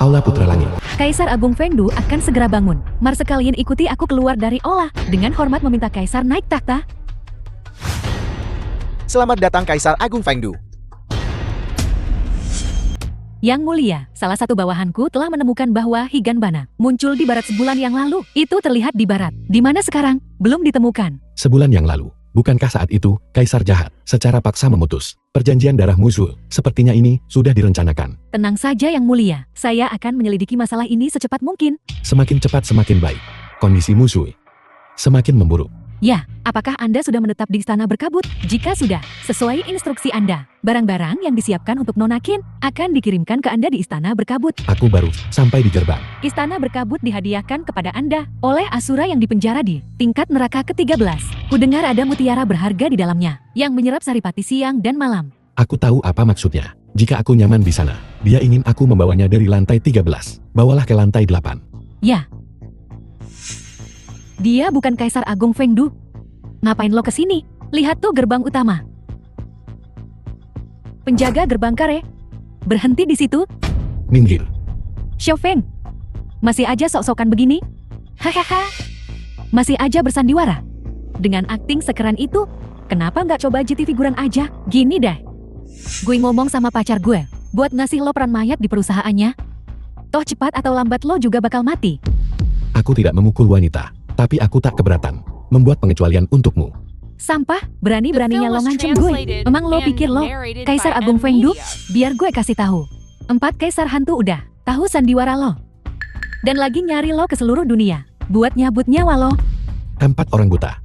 Aula Putra Langit. Kaisar Agung Fengdu akan segera bangun. Mari sekalian ikuti aku keluar dari aula. Dengan hormat meminta Kaisar naik takhta. Selamat datang Kaisar Agung Fengdu. Yang mulia, salah satu bawahanku telah menemukan bahwa Higanbana muncul di barat sebulan yang lalu. Itu terlihat di barat. Di mana sekarang? Belum ditemukan. Sebulan yang lalu. Bukankah saat itu, Kaisar jahat secara paksa memutus perjanjian darah musuh? Sepertinya ini sudah direncanakan. Tenang saja Yang Mulia, saya akan menyelidiki masalah ini secepat mungkin. Semakin cepat semakin baik. Kondisi musuh semakin memburuk. Ya, apakah Anda sudah menetap di Istana Berkabut? Jika sudah, sesuai instruksi Anda, barang-barang yang disiapkan untuk Nona Qin akan dikirimkan ke Anda di Istana Berkabut. Aku baru sampai di gerbang. Istana Berkabut dihadiahkan kepada Anda oleh Asura yang dipenjara di tingkat neraka ke-13. Kudengar ada mutiara berharga di dalamnya, yang menyerap saripati siang dan malam. Aku tahu apa maksudnya. Jika aku nyaman di sana, dia ingin aku membawanya dari lantai 13. Bawalah ke lantai 8. Ya. Dia bukan Kaisar Agung Fengdu. Ngapain lo kesini? Lihat tuh gerbang utama. Penjaga gerbang kare. Berhenti di situ. Minggir. Xiao Feng. Masih aja sok-sokan begini? Hahaha. Masih aja bersandiwara. Dengan akting sekeren itu, kenapa nggak coba jadi figuran aja? Gini deh. Gue ngomong sama pacar gue, buat ngasih lo peran mayat di perusahaannya. Toh cepat atau lambat lo juga bakal mati. Aku tidak memukul wanita, tapi aku tak keberatan membuat pengecualian untukmu. Sampah, berani-beraninya lo ngancem gue. Memang lo pikir lo Kaisar Agung Fengdu? Biar gue kasih tahu. 4 kaisar hantu udah tahu sandiwara lo. Dan lagi nyari lo ke seluruh dunia buat nyabut nyawa lo. 4 orang buta.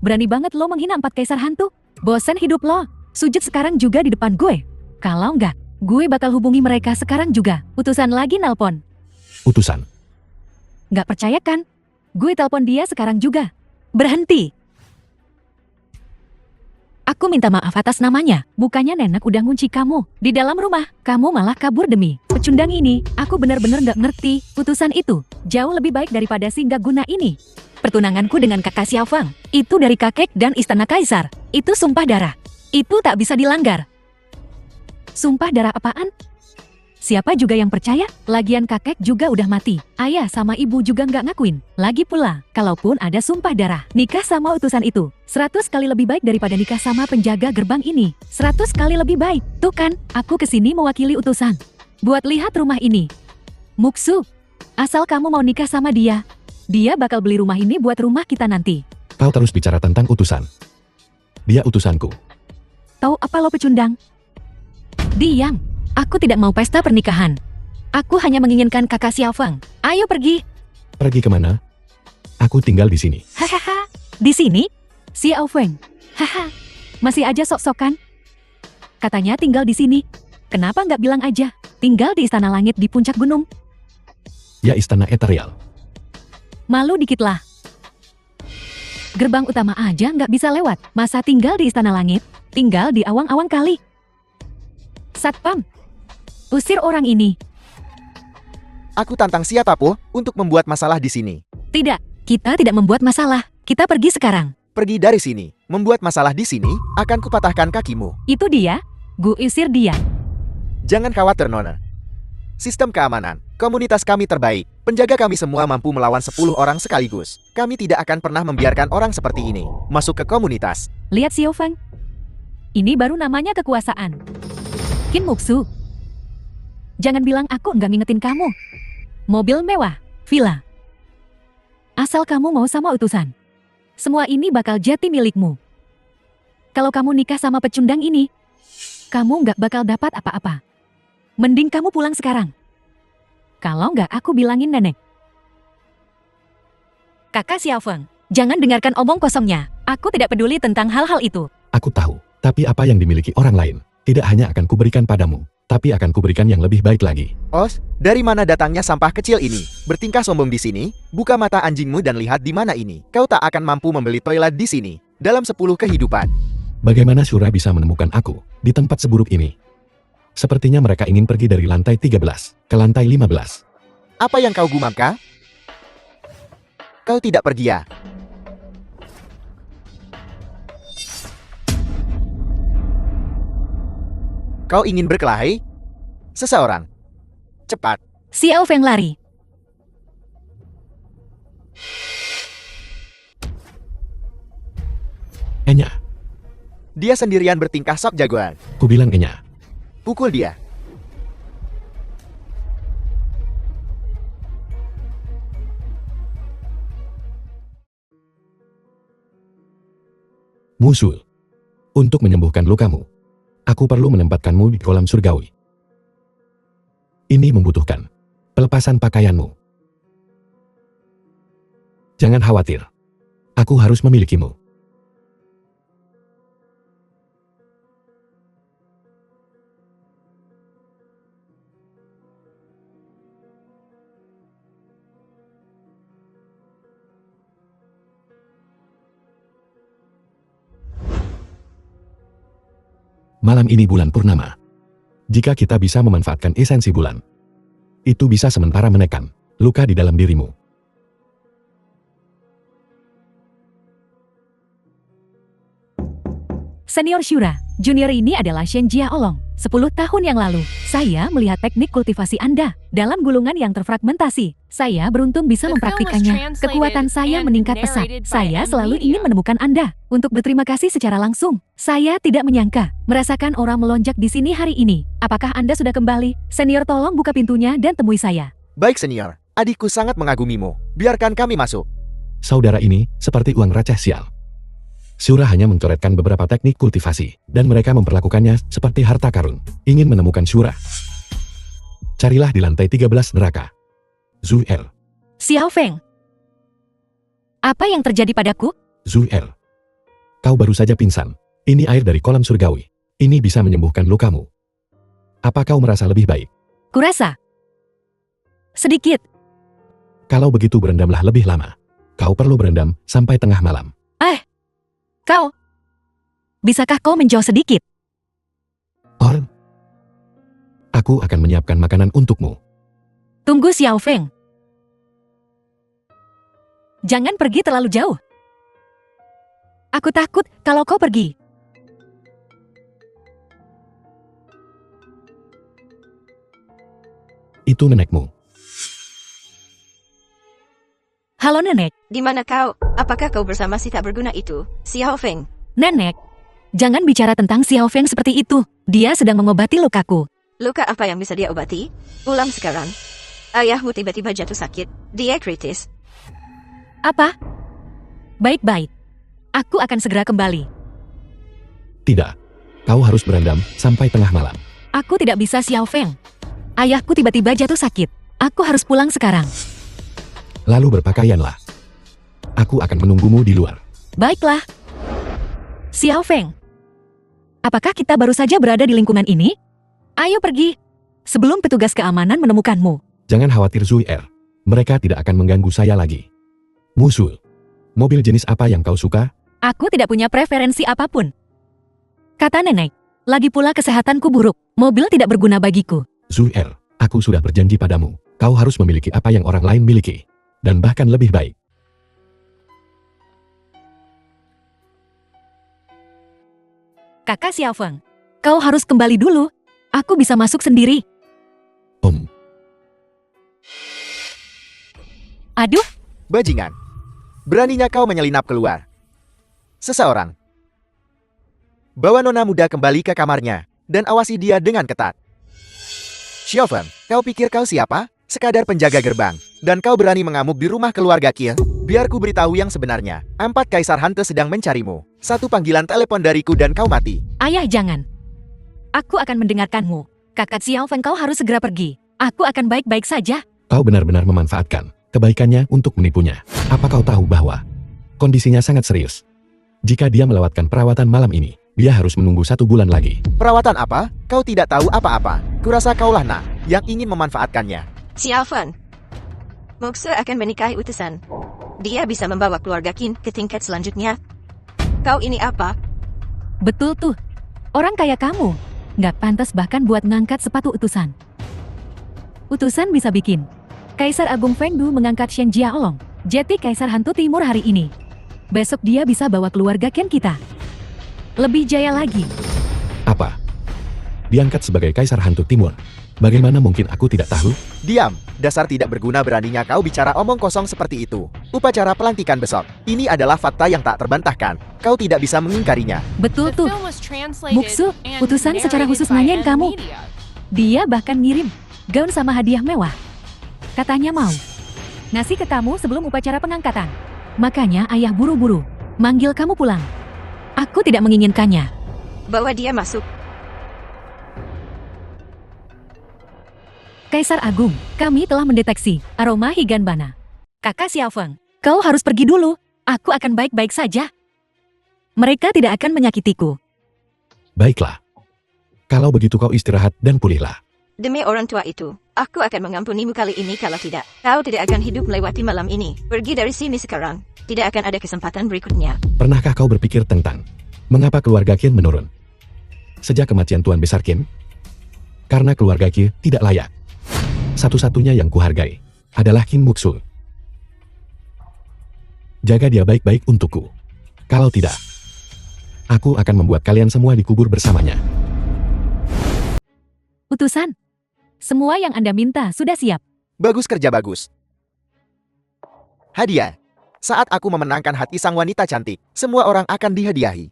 Berani banget lo menghina 4 kaisar hantu. Bosen hidup lo. Sujud sekarang juga di depan gue. Kalau enggak, gue bakal hubungi mereka sekarang juga. Utusan lagi nelpon. Utusan. Nggak percaya kan? Gue telepon dia sekarang juga. Berhenti. Aku minta maaf atas namanya. Bukannya nenek udah ngunci kamu di dalam rumah. Kamu malah kabur demi pecundang ini. Aku benar-benar nggak ngerti. Utusan itu jauh lebih baik daripada si nggak guna ini. Pertunanganku dengan kakak Xiao Feng. Itu dari kakek dan istana kaisar. Itu sumpah darah. Itu tak bisa dilanggar. Sumpah darah apaan? Siapa juga yang percaya? Lagian kakek juga udah mati. Ayah sama ibu juga nggak ngakuin. Lagi pula, kalaupun ada sumpah darah, nikah sama utusan itu 100 kali lebih baik daripada nikah sama penjaga gerbang ini. 100 kali lebih baik. Tuh kan, aku kesini mewakili utusan. Buat lihat rumah ini. Muksu, asal kamu mau nikah sama dia, dia bakal beli rumah ini buat rumah kita nanti. Kau terus bicara tentang utusan. Dia utusanku. Tahu apa lo pecundang? Diam. Aku tidak mau pesta pernikahan. Aku hanya menginginkan kakak Xiao Feng. Ayo pergi. Pergi kemana? Aku tinggal di sini. Hahaha. Di sini? Xiao Feng. Haha. Masih aja sok-sokan. Katanya tinggal di sini. Kenapa nggak bilang aja? Tinggal di istana langit di puncak gunung. Ya istana eterial. Malu dikit lah. Gerbang utama aja nggak bisa lewat. Masa tinggal di istana langit? Tinggal di awang-awang kali. Satpam. Usir orang ini. Aku tantang siapapun untuk membuat masalah di sini. Tidak, kita tidak membuat masalah. Kita pergi sekarang. Pergi dari sini. Membuat masalah di sini akan kupatahkan kakimu. Itu dia. Gue usir dia. Jangan khawatir Nona. Sistem keamanan, komunitas kami terbaik. Penjaga kami semua mampu melawan 10 orang sekaligus. Kami tidak akan pernah membiarkan orang seperti ini masuk ke komunitas. Lihat Xiao Feng. Ini baru namanya kekuasaan. Qin Muksu. Jangan bilang aku nggak ngingetin kamu. Mobil mewah, villa. Asal kamu mau sama utusan, semua ini bakal jati milikmu. Kalau kamu nikah sama pecundang ini, kamu nggak bakal dapat apa-apa. Mending kamu pulang sekarang. Kalau nggak aku bilangin nenek. Kakak Xiao Feng, jangan dengarkan omong kosongnya. Aku tidak peduli tentang hal-hal itu. Aku tahu, tapi apa yang dimiliki orang lain, tidak hanya akan kuberikan padamu, tapi akan kuberikan yang lebih baik lagi. Os, dari mana datangnya sampah kecil ini? Bertingkah sombong di sini? Buka mata anjingmu dan lihat di mana ini. Kau tak akan mampu membeli toilet di sini dalam 10 kehidupan. Bagaimana Syura bisa menemukan aku di tempat seburuk ini? Sepertinya mereka ingin pergi dari lantai 13 ke lantai 15. Apa yang kau gumamkan? Kau tidak pergi ya? Kau ingin berkelahi? Seseorang. cepat. Xiao Feng lari. Enya, Dia sendirian bertingkah sok jagoan. ku bilang Enya. Pukul dia. Musuh. Untuk menyembuhkan lukamu, aku perlu menempatkanmu di kolam surgawi. Ini membutuhkan pelepasan pakaianmu. Jangan khawatir. Aku harus memilikimu. Malam ini bulan purnama. Jika kita bisa memanfaatkan esensi bulan, itu bisa sementara menekan luka di dalam dirimu. Senior Shura, junior ini adalah Shen Jia Olong. 10 tahun yang lalu, saya melihat teknik kultivasi Anda dalam gulungan yang terfragmentasi. Saya beruntung bisa mempraktikannya. Kekuatan saya meningkat pesat. Saya selalu ingin menemukan Anda untuk berterima kasih secara langsung. Saya tidak menyangka merasakan orang melonjak di sini hari ini. Apakah Anda sudah kembali? Senior, tolong buka pintunya dan temui saya. Baik senior, adikku sangat mengagumimu. Biarkan kami masuk. Saudara ini seperti uang receh sial. Shura hanya mencoretkan beberapa teknik kultivasi, dan mereka memperlakukannya seperti harta karun. Ingin menemukan Shura? Carilah di lantai 13 neraka. Zuel, Xiao Feng. Apa yang terjadi padaku? Zuel. Kau baru saja pingsan. Ini air dari kolam surgawi. Ini bisa menyembuhkan lukamu. Apa kau merasa lebih baik? Kurasa sedikit. Kalau begitu berendamlah lebih lama. Kau perlu berendam sampai tengah malam. Kau, bisakah kau menjauh sedikit? Orm, aku akan menyiapkan makanan untukmu. Tunggu Xiao Feng. Jangan pergi terlalu jauh. Aku takut kalau kau pergi. Itu nenekmu. Halo nenek. Di mana kau? Apakah kau bersama si tak berguna itu, Xiao Feng? Nenek, jangan bicara tentang Xiao Feng seperti itu. Dia sedang mengobati lukaku. Luka apa yang bisa dia obati? Ulang sekarang. Ayahmu tiba-tiba jatuh sakit. Dia kritis. Apa? Baik-baik. Aku akan segera kembali. Tidak. Kau harus berendam sampai tengah malam. Aku tidak bisa Xiao Feng. Ayahku tiba-tiba jatuh sakit. Aku harus pulang sekarang. Lalu berpakaianlah. Aku akan menunggumu di luar. Baiklah. Xiao Feng. Apakah kita baru saja berada di lingkungan ini? Ayo pergi. Sebelum petugas keamanan menemukanmu. Jangan khawatir Zuer. Mereka tidak akan mengganggu saya lagi. Musuh. Mobil jenis apa yang kau suka? Aku tidak punya preferensi apapun. Kata nenek. Lagi pula kesehatanku buruk. Mobil tidak berguna bagiku. Zuer, aku sudah berjanji padamu. Kau harus memiliki apa yang orang lain miliki. Dan bahkan lebih baik. Kakak Xiao Feng, kau harus kembali dulu. Aku bisa masuk sendiri. Aduh, Bajingan. Beraninya kau menyelinap keluar. Seseorang. Bawa nona muda kembali ke kamarnya, dan awasi dia dengan ketat. Xiao Feng, kau pikir kau siapa? Sekadar penjaga gerbang. Dan kau berani mengamuk di rumah keluarga Kiel? Biar ku beritahu yang sebenarnya. 4 Kaisar Hantu sedang mencarimu. 1 panggilan telepon dariku dan kau mati. ayah jangan. Aku akan mendengarkanmu. Kakak Xiao Feng, kau harus segera pergi. Aku akan baik-baik saja. Kau benar-benar memanfaatkan kebaikannya untuk menipunya. Apa kau tahu bahwa kondisinya sangat serius? Jika dia melewatkan perawatan malam ini, dia harus menunggu 1 bulan lagi. Perawatan apa? Kau tidak tahu apa-apa. Kurasa kaulah nak yang ingin memanfaatkannya. Xiao Feng. Moksa akan menikahi utusan. Dia bisa membawa keluarga Qin ke tingkat selanjutnya. Kau ini apa? Betul tuh. Orang kayak kamu. Nggak pantas bahkan buat ngangkat sepatu utusan. Utusan bisa bikin. Kaisar Agung Fengdu mengangkat Shen Jiaolong jadi Kaisar Hantu Timur hari ini. Besok dia bisa bawa keluarga Ken kita. Lebih jaya lagi. Apa? Diangkat sebagai Kaisar Hantu Timur. Bagaimana mungkin aku tidak tahu? Diam, dasar tidak berguna beraninya kau bicara omong kosong seperti itu. Upacara pelantikan besok. Ini adalah fakta yang tak terbantahkan. Kau tidak bisa mengingkarinya. Betul tuh. Muksu, utusan secara khusus nanyain kamu. Dia bahkan ngirim gaun sama hadiah mewah. Katanya mau ngasih ke kamu sebelum upacara pengangkatan. Makanya ayah buru-buru manggil kamu pulang. Aku tidak menginginkannya. Bawa dia masuk. Kaisar Agung, kami telah mendeteksi aroma Higanbana. Kakak Xiaofeng, kau harus pergi dulu. Aku akan baik-baik saja. Mereka tidak akan menyakitiku. Baiklah. Kalau begitu kau istirahat dan pulihlah. Demi orang tua itu, aku akan mengampunimu kali ini kalau tidak. Kau tidak akan hidup melewati malam ini. Pergi dari sini sekarang. Tidak akan ada kesempatan berikutnya. Pernahkah kau berpikir tentang mengapa keluarga Qin menurun? Sejak kematian Tuan Besar Qin, karena keluarga Qin tidak layak. Satu-satunya yang kuhargai adalah Qin Muksu. Jaga dia baik-baik untukku. Kalau tidak, aku akan membuat kalian semua dikubur bersamanya. Utusan, semua yang Anda minta sudah siap. Bagus kerja bagus. Hadiah. Saat aku memenangkan hati sang wanita cantik, semua orang akan dihadiahi.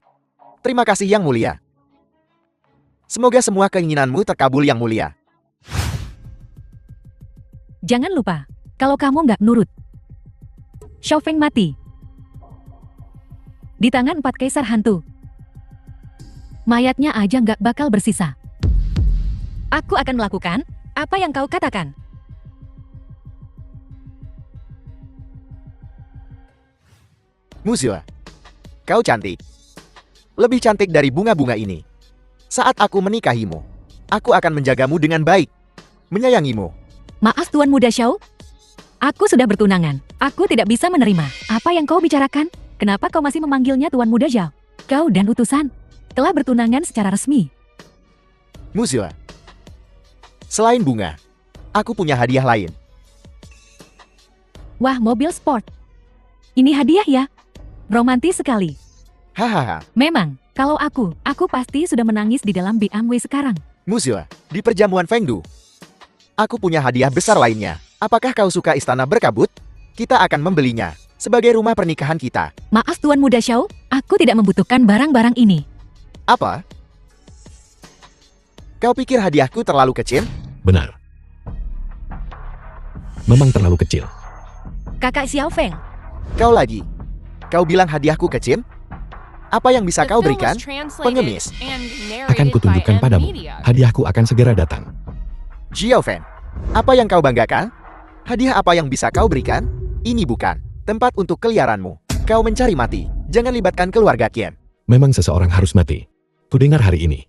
Terima kasih yang mulia. Semoga semua keinginanmu terkabul yang mulia. Jangan lupa, kalau kamu nggak nurut, Xiaofeng mati. Di tangan 4 kaisar hantu. Mayatnya aja nggak bakal bersisa. Aku akan melakukan apa yang kau katakan. Musyo, kau cantik. Lebih cantik dari bunga-bunga ini. Saat aku menikahimu, aku akan menjagamu dengan baik. Menyayangimu. Maaf Tuan Muda Xiao. Aku sudah bertunangan. Aku tidak bisa menerima apa yang kau bicarakan. Kenapa kau masih memanggilnya Tuan Muda Xiao? Kau dan utusan telah bertunangan secara resmi. Musyo, selain bunga, aku punya hadiah lain. Wah, mobil sport. Ini hadiah ya? Romantis sekali. Hahaha. Memang, kalau aku pasti sudah menangis di dalam BMW sekarang. Musyo, di perjamuan Fengdu, aku punya hadiah besar lainnya. Apakah kau suka istana berkabut? Kita akan membelinya sebagai rumah pernikahan kita. Maaf Tuan Muda Xiao, aku tidak membutuhkan barang-barang ini. Apa? Kau pikir hadiahku terlalu kecil? Benar. Memang terlalu kecil. Kakak Xiaofeng, Kau lagi. Kau bilang hadiahku kecil? Apa yang bisa kau berikan? Pengemis. Akan kutunjukkan padamu. Hadiahku akan segera datang. Xiaofeng, apa yang kau banggakan? Hadiah apa yang bisa kau berikan? Ini bukan tempat untuk keliaranmu. Kau mencari mati. Jangan libatkan keluarga Qin. Memang seseorang harus mati. Kudengar hari ini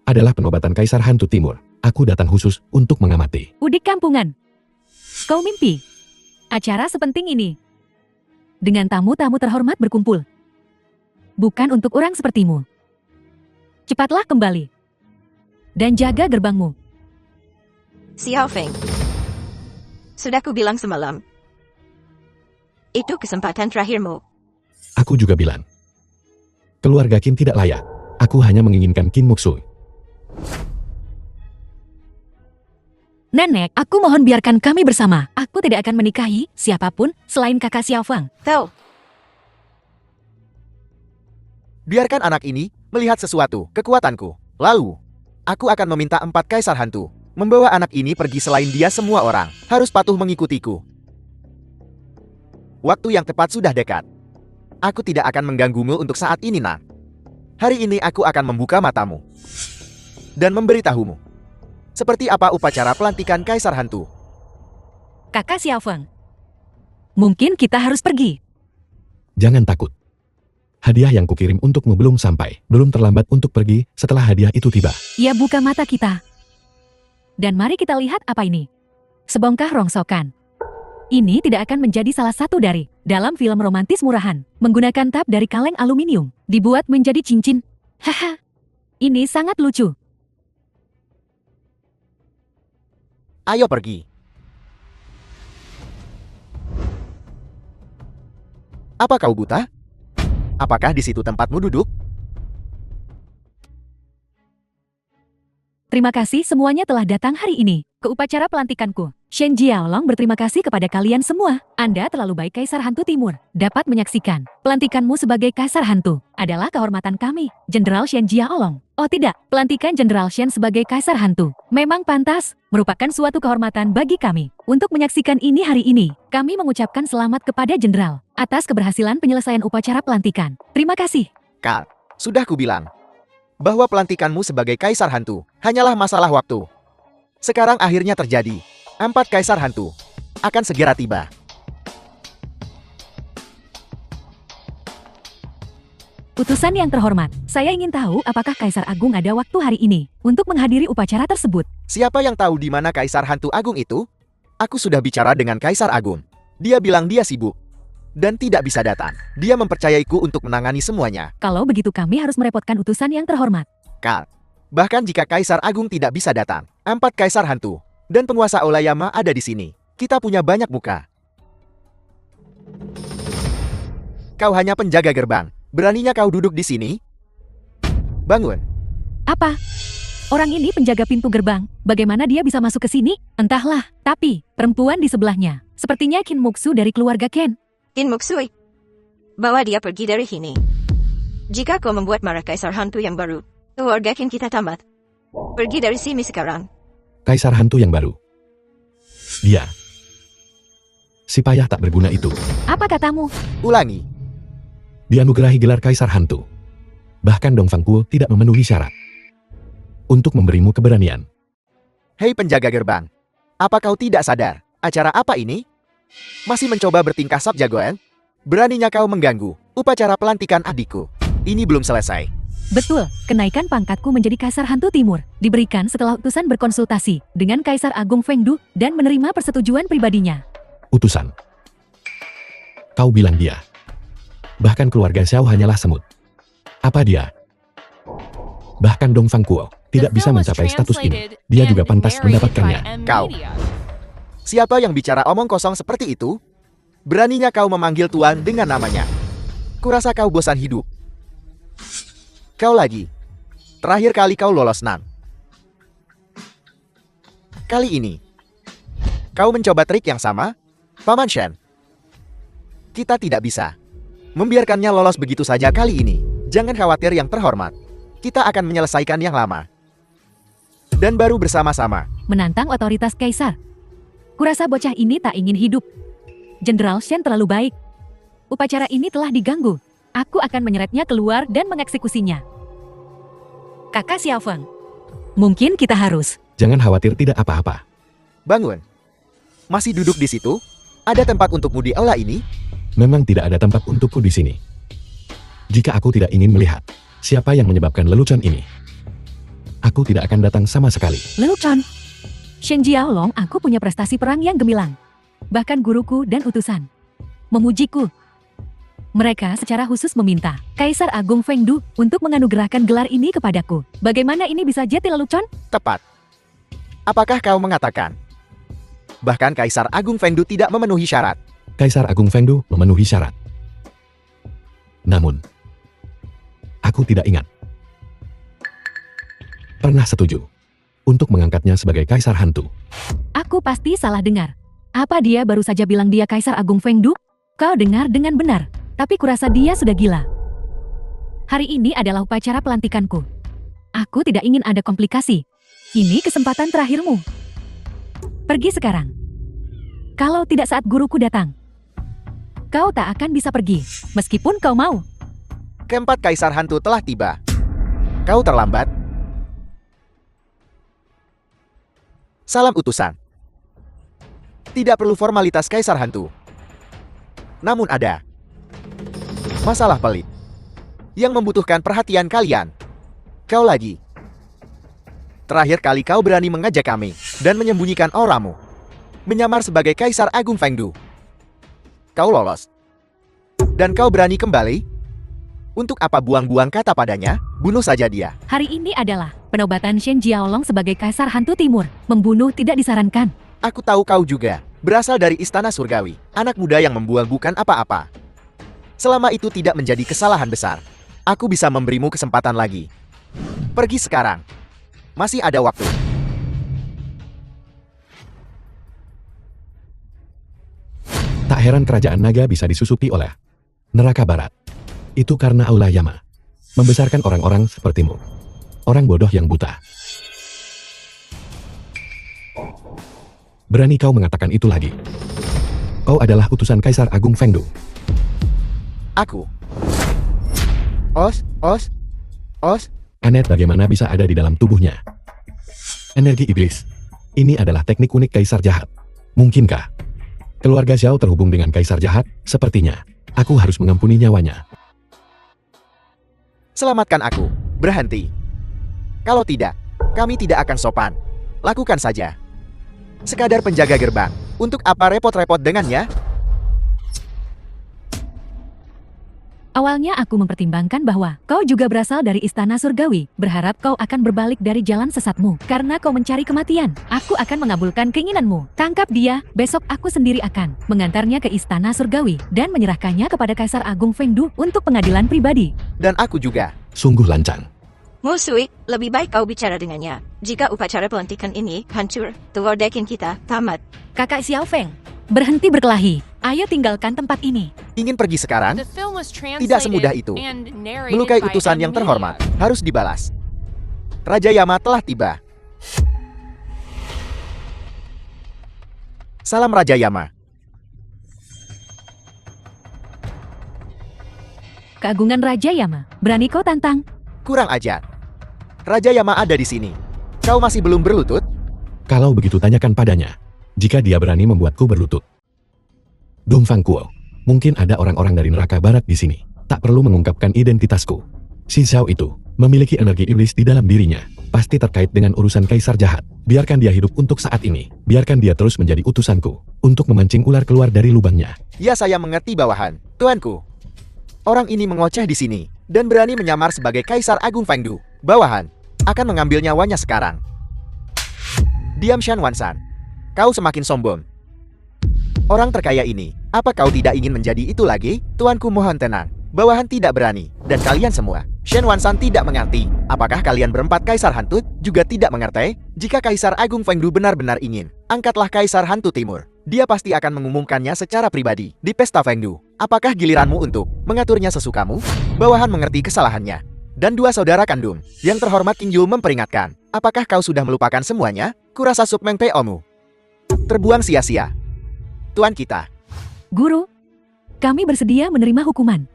adalah penobatan Kaisar Hantu Timur. Aku datang khusus untuk mengamati. udik kampungan. Kau mimpi. Acara sepenting ini. Dengan tamu-tamu terhormat berkumpul. Bukan untuk orang sepertimu. Cepatlah kembali. Dan jaga gerbangmu. Xiaofeng. Sudah ku bilang semalam. Itu kesempatan terakhirmu. Aku juga bilang. Keluarga Qin tidak layak. Aku hanya menginginkan Qin Muksu. Nenek, aku mohon biarkan kami bersama. Aku tidak akan menikahi siapapun selain kakak Xiaofeng. Tahu. Biarkan anak ini melihat sesuatu, kekuatanku. Lalu, aku akan meminta 4 kaisar hantu membawa anak ini pergi. Selain dia, semua orang harus patuh mengikutiku. Waktu yang tepat sudah dekat. Aku tidak akan mengganggumu untuk saat ini, Nak. Hari ini aku akan membuka matamu dan memberitahumu seperti apa upacara pelantikan kaisar hantu. Kakak Xiaofeng. Mungkin kita harus pergi. Jangan takut. Hadiah yang kukirim untukmu belum sampai. Belum terlambat untuk pergi setelah hadiah itu tiba. Ya, buka mata kita. Dan mari kita lihat apa ini. Sebongkah rongsokan. Ini tidak akan menjadi salah satu dari dalam film romantis murahan. Menggunakan tap dari kaleng aluminium. Dibuat menjadi cincin. Haha. Ini sangat lucu. Ayo pergi. Apa kau buta? Apakah di situ tempatmu duduk? Terima kasih semuanya telah datang hari ini ke upacara pelantikanku. Shen Jiaolong berterima kasih kepada kalian semua. Anda terlalu baik Kaisar Hantu Timur. Dapat menyaksikan pelantikanmu sebagai Kaisar Hantu adalah kehormatan kami, Jenderal Shen Jiaolong. Oh tidak, pelantikan Jenderal Shen sebagai Kaisar Hantu memang pantas, merupakan suatu kehormatan bagi kami. Untuk menyaksikan ini hari ini, kami mengucapkan selamat kepada Jenderal atas keberhasilan penyelesaian upacara pelantikan. Terima kasih. Kal, sudah kubilang bahwa pelantikanmu sebagai Kaisar Hantu hanyalah masalah waktu. Sekarang akhirnya terjadi. 4 Kaisar Hantu akan segera tiba. Utusan yang terhormat, saya ingin tahu apakah Kaisar Agung ada waktu hari ini untuk menghadiri upacara tersebut. Siapa yang tahu di mana Kaisar Hantu Agung itu? Aku sudah bicara dengan Kaisar Agung. Dia bilang dia sibuk dan tidak bisa datang. Dia mempercayaiku untuk menangani semuanya. Kalau begitu kami harus merepotkan utusan yang terhormat. Kal, bahkan jika Kaisar Agung tidak bisa datang, 4 Kaisar Hantu dan penguasa Olayama ada di sini. Kita punya banyak muka. Kau hanya penjaga gerbang. Beraninya kau duduk di sini? Bangun. Apa? Orang ini penjaga pintu gerbang. Bagaimana dia bisa masuk ke sini? Entahlah. Tapi, perempuan di sebelahnya, sepertinya Qin Muxu dari keluarga Ken. Qin Muxui, bawa dia pergi dari sini. Jika kau membuat marah Kaisar Hantu yang baru, keluarga Qin kita tamat. Pergi dari sini sekarang. Kaisar Hantu yang baru. Dia. Si payah tak berguna itu. Apa katamu? Ulangi. Dianugerahi gelar Kaisar Hantu. Bahkan Dong Fangkuo tidak memenuhi syarat untuk memberimu keberanian. Hei penjaga gerbang, apa kau tidak sadar? Acara apa ini? Masih mencoba bertingkah sab jagoan? Beraninya kau mengganggu upacara pelantikan adikku. Ini belum selesai. Betul, kenaikan pangkatku menjadi Kaisar Hantu Timur diberikan setelah utusan berkonsultasi dengan Kaisar Agung Fengdu dan menerima persetujuan pribadinya. Utusan. Kau bilang dia. Bahkan keluarga Xiao hanyalah semut. Apa dia? Bahkan Dong Fangkuo tidak bisa mencapai status ini. Dia juga pantas mendapatkannya. Kau. Siapa yang bicara omong kosong seperti itu? Beraninya kau memanggil Tuan dengan namanya. Kurasa kau bosan hidup. Kau lagi. Terakhir kali kau lolos Nan. Kali ini, kau mencoba trik yang sama? Paman Shen. Kita tidak bisa membiarkannya lolos begitu saja kali ini. Jangan khawatir yang terhormat. Kita akan menyelesaikan yang lama. Dan baru bersama-sama. Menantang otoritas Kaisar. Kurasa bocah ini tak ingin hidup. Jenderal Shen terlalu baik. Upacara ini telah diganggu. Aku akan menyeretnya keluar dan mengeksekusinya. Kakak Xiao Feng. Mungkin kita harus. Jangan khawatir tidak apa-apa. Bangun. Masih duduk di situ? Ada tempat untukmu di aula ini? Memang tidak ada tempat untukku di sini. Jika aku tidak ingin melihat siapa yang menyebabkan lelucon ini, aku tidak akan datang sama sekali. Lelucon. Shen Jiaolong, aku punya prestasi perang yang gemilang. Bahkan guruku dan utusan memujiku. Mereka secara khusus meminta Kaisar Agung Fengdu untuk menganugerahkan gelar ini kepadaku. Bagaimana ini bisa jadi lelucon? Tepat. Apakah kau mengatakan bahkan Kaisar Agung Fengdu tidak memenuhi syarat? Kaisar Agung Fengdu memenuhi syarat. Namun, aku tidak ingat pernah setuju untuk mengangkatnya sebagai Kaisar Hantu. Aku pasti salah dengar. Apa dia baru saja bilang dia Kaisar Agung Fengdu? Kau dengar dengan benar. Tapi kurasa dia sudah gila. Hari ini adalah upacara pelantikanku. Aku tidak ingin ada komplikasi. Ini kesempatan terakhirmu. Pergi sekarang. Kalau tidak saat guruku datang, kau tak akan bisa pergi, meskipun kau mau. Keempat Kaisar Hantu telah tiba. Kau terlambat. Salam utusan. Tidak perlu formalitas Kaisar Hantu. Namun ada masalah pelik yang membutuhkan perhatian kalian. Kau lagi. Terakhir kali kau berani mengajak kami dan menyembunyikan auramu. Menyamar sebagai Kaisar Agung Fengdu. Kau lolos. Dan kau berani kembali? Untuk apa buang-buang kata padanya? Bunuh saja dia. Hari ini adalah penobatan Shen Jiaolong sebagai Kaisar Hantu Timur. Membunuh tidak disarankan. Aku tahu kau juga berasal dari Istana Surgawi. Anak muda yang membual bukan apa-apa. Selama itu tidak menjadi kesalahan besar, aku bisa memberimu kesempatan lagi. Pergi sekarang. Masih ada waktu. Tak heran kerajaan naga bisa disusupi oleh neraka barat. Itu karena Aula Yama membesarkan orang-orang sepertimu. Orang bodoh yang buta. Berani kau mengatakan itu lagi? Kau adalah utusan Kaisar Agung Fengdu. Aku. Os. Anet bagaimana bisa ada di dalam tubuhnya? Energi iblis. Ini adalah teknik unik Kaisar Jahat. Mungkinkah keluarga Xiao terhubung dengan Kaisar Jahat? Sepertinya aku harus mengampuni nyawanya. Selamatkan aku. Berhenti. Kalau tidak, kami tidak akan sopan. Lakukan saja. Sekadar penjaga gerbang. Untuk apa repot-repot dengannya? Awalnya aku mempertimbangkan bahwa kau juga berasal dari istana surgawi, berharap kau akan berbalik dari jalan sesatmu. Karena kau mencari kematian, aku akan mengabulkan keinginanmu. Tangkap dia, besok aku sendiri akan mengantarnya ke istana surgawi dan menyerahkannya kepada Kaisar Agung Fengdu untuk pengadilan pribadi. Dan aku juga. Sungguh lancang. Musui, lebih baik kau bicara dengannya. Jika upacara pelantikan ini hancur, telur dekin kita tamat. Kakak Xiao Feng, berhenti berkelahi. Ayo tinggalkan tempat ini. Ingin pergi sekarang? Tidak semudah itu. Melukai utusan yang terhormat harus dibalas. Raja Yama telah tiba. Salam Raja Yama. Keagungan Raja Yama, berani kau tantang? Kurang ajar. Raja Yama ada di sini. Kau masih belum berlutut? Kalau begitu tanyakan padanya. Jika dia berani membuatku berlutut. Dongfang Kuo, mungkin ada orang-orang dari neraka barat di sini. Tak perlu mengungkapkan identitasku. Si Xiao itu memiliki energi iblis di dalam dirinya. Pasti terkait dengan urusan Kaisar Jahat. Biarkan dia hidup untuk saat ini. Biarkan dia terus menjadi utusanku. Untuk memancing ular keluar dari lubangnya. Ya, saya mengerti bawahan. Tuanku. Orang ini mengoceh di sini. Dan berani menyamar sebagai Kaisar Agung Fengdu. Bawahan akan mengambil nyawanya sekarang. Diam Shan Wansan. Kau semakin sombong. Orang terkaya ini, apa kau tidak ingin menjadi itu lagi? Tuanku mohon tenang. Bawahan tidak berani. Dan kalian semua, Shen Wansan tidak mengerti. Apakah kalian berempat Kaisar Hantu juga tidak mengerti? Jika Kaisar Agung Fengdu benar-benar ingin, angkatlah Kaisar Hantu Timur. Dia pasti akan mengumumkannya secara pribadi di Pesta Fengdu. Apakah giliranmu untuk mengaturnya sesukamu? Bawahan mengerti kesalahannya. Dan dua saudara kandung, yang terhormat King Yu memperingatkan. Apakah kau sudah melupakan semuanya? Kurasa Sukmeng P.O.mu terbuang sia-sia. Tuan kita. Guru, kami bersedia menerima hukuman.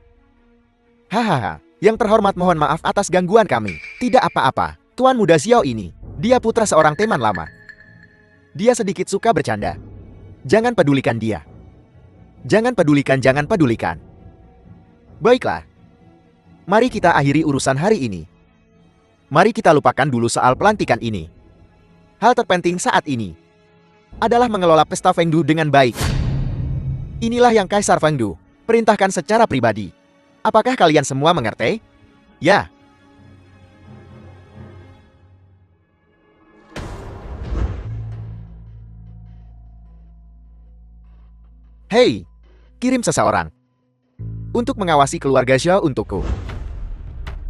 Hahaha, yang terhormat mohon maaf atas gangguan kami. Tidak apa-apa, Tuan muda Xiao ini. Dia putra seorang teman lama. Dia sedikit suka bercanda. Jangan pedulikan dia. Jangan pedulikan. Baiklah. Mari kita akhiri urusan hari ini. Mari kita lupakan dulu soal pelantikan ini. Hal terpenting saat ini adalah mengelola Pesta Fengdu dengan baik. Inilah yang Kaisar Fengdu perintahkan secara pribadi. Apakah kalian semua mengerti? Ya. Hei, kirim seseorang untuk mengawasi keluarga Xiao untukku.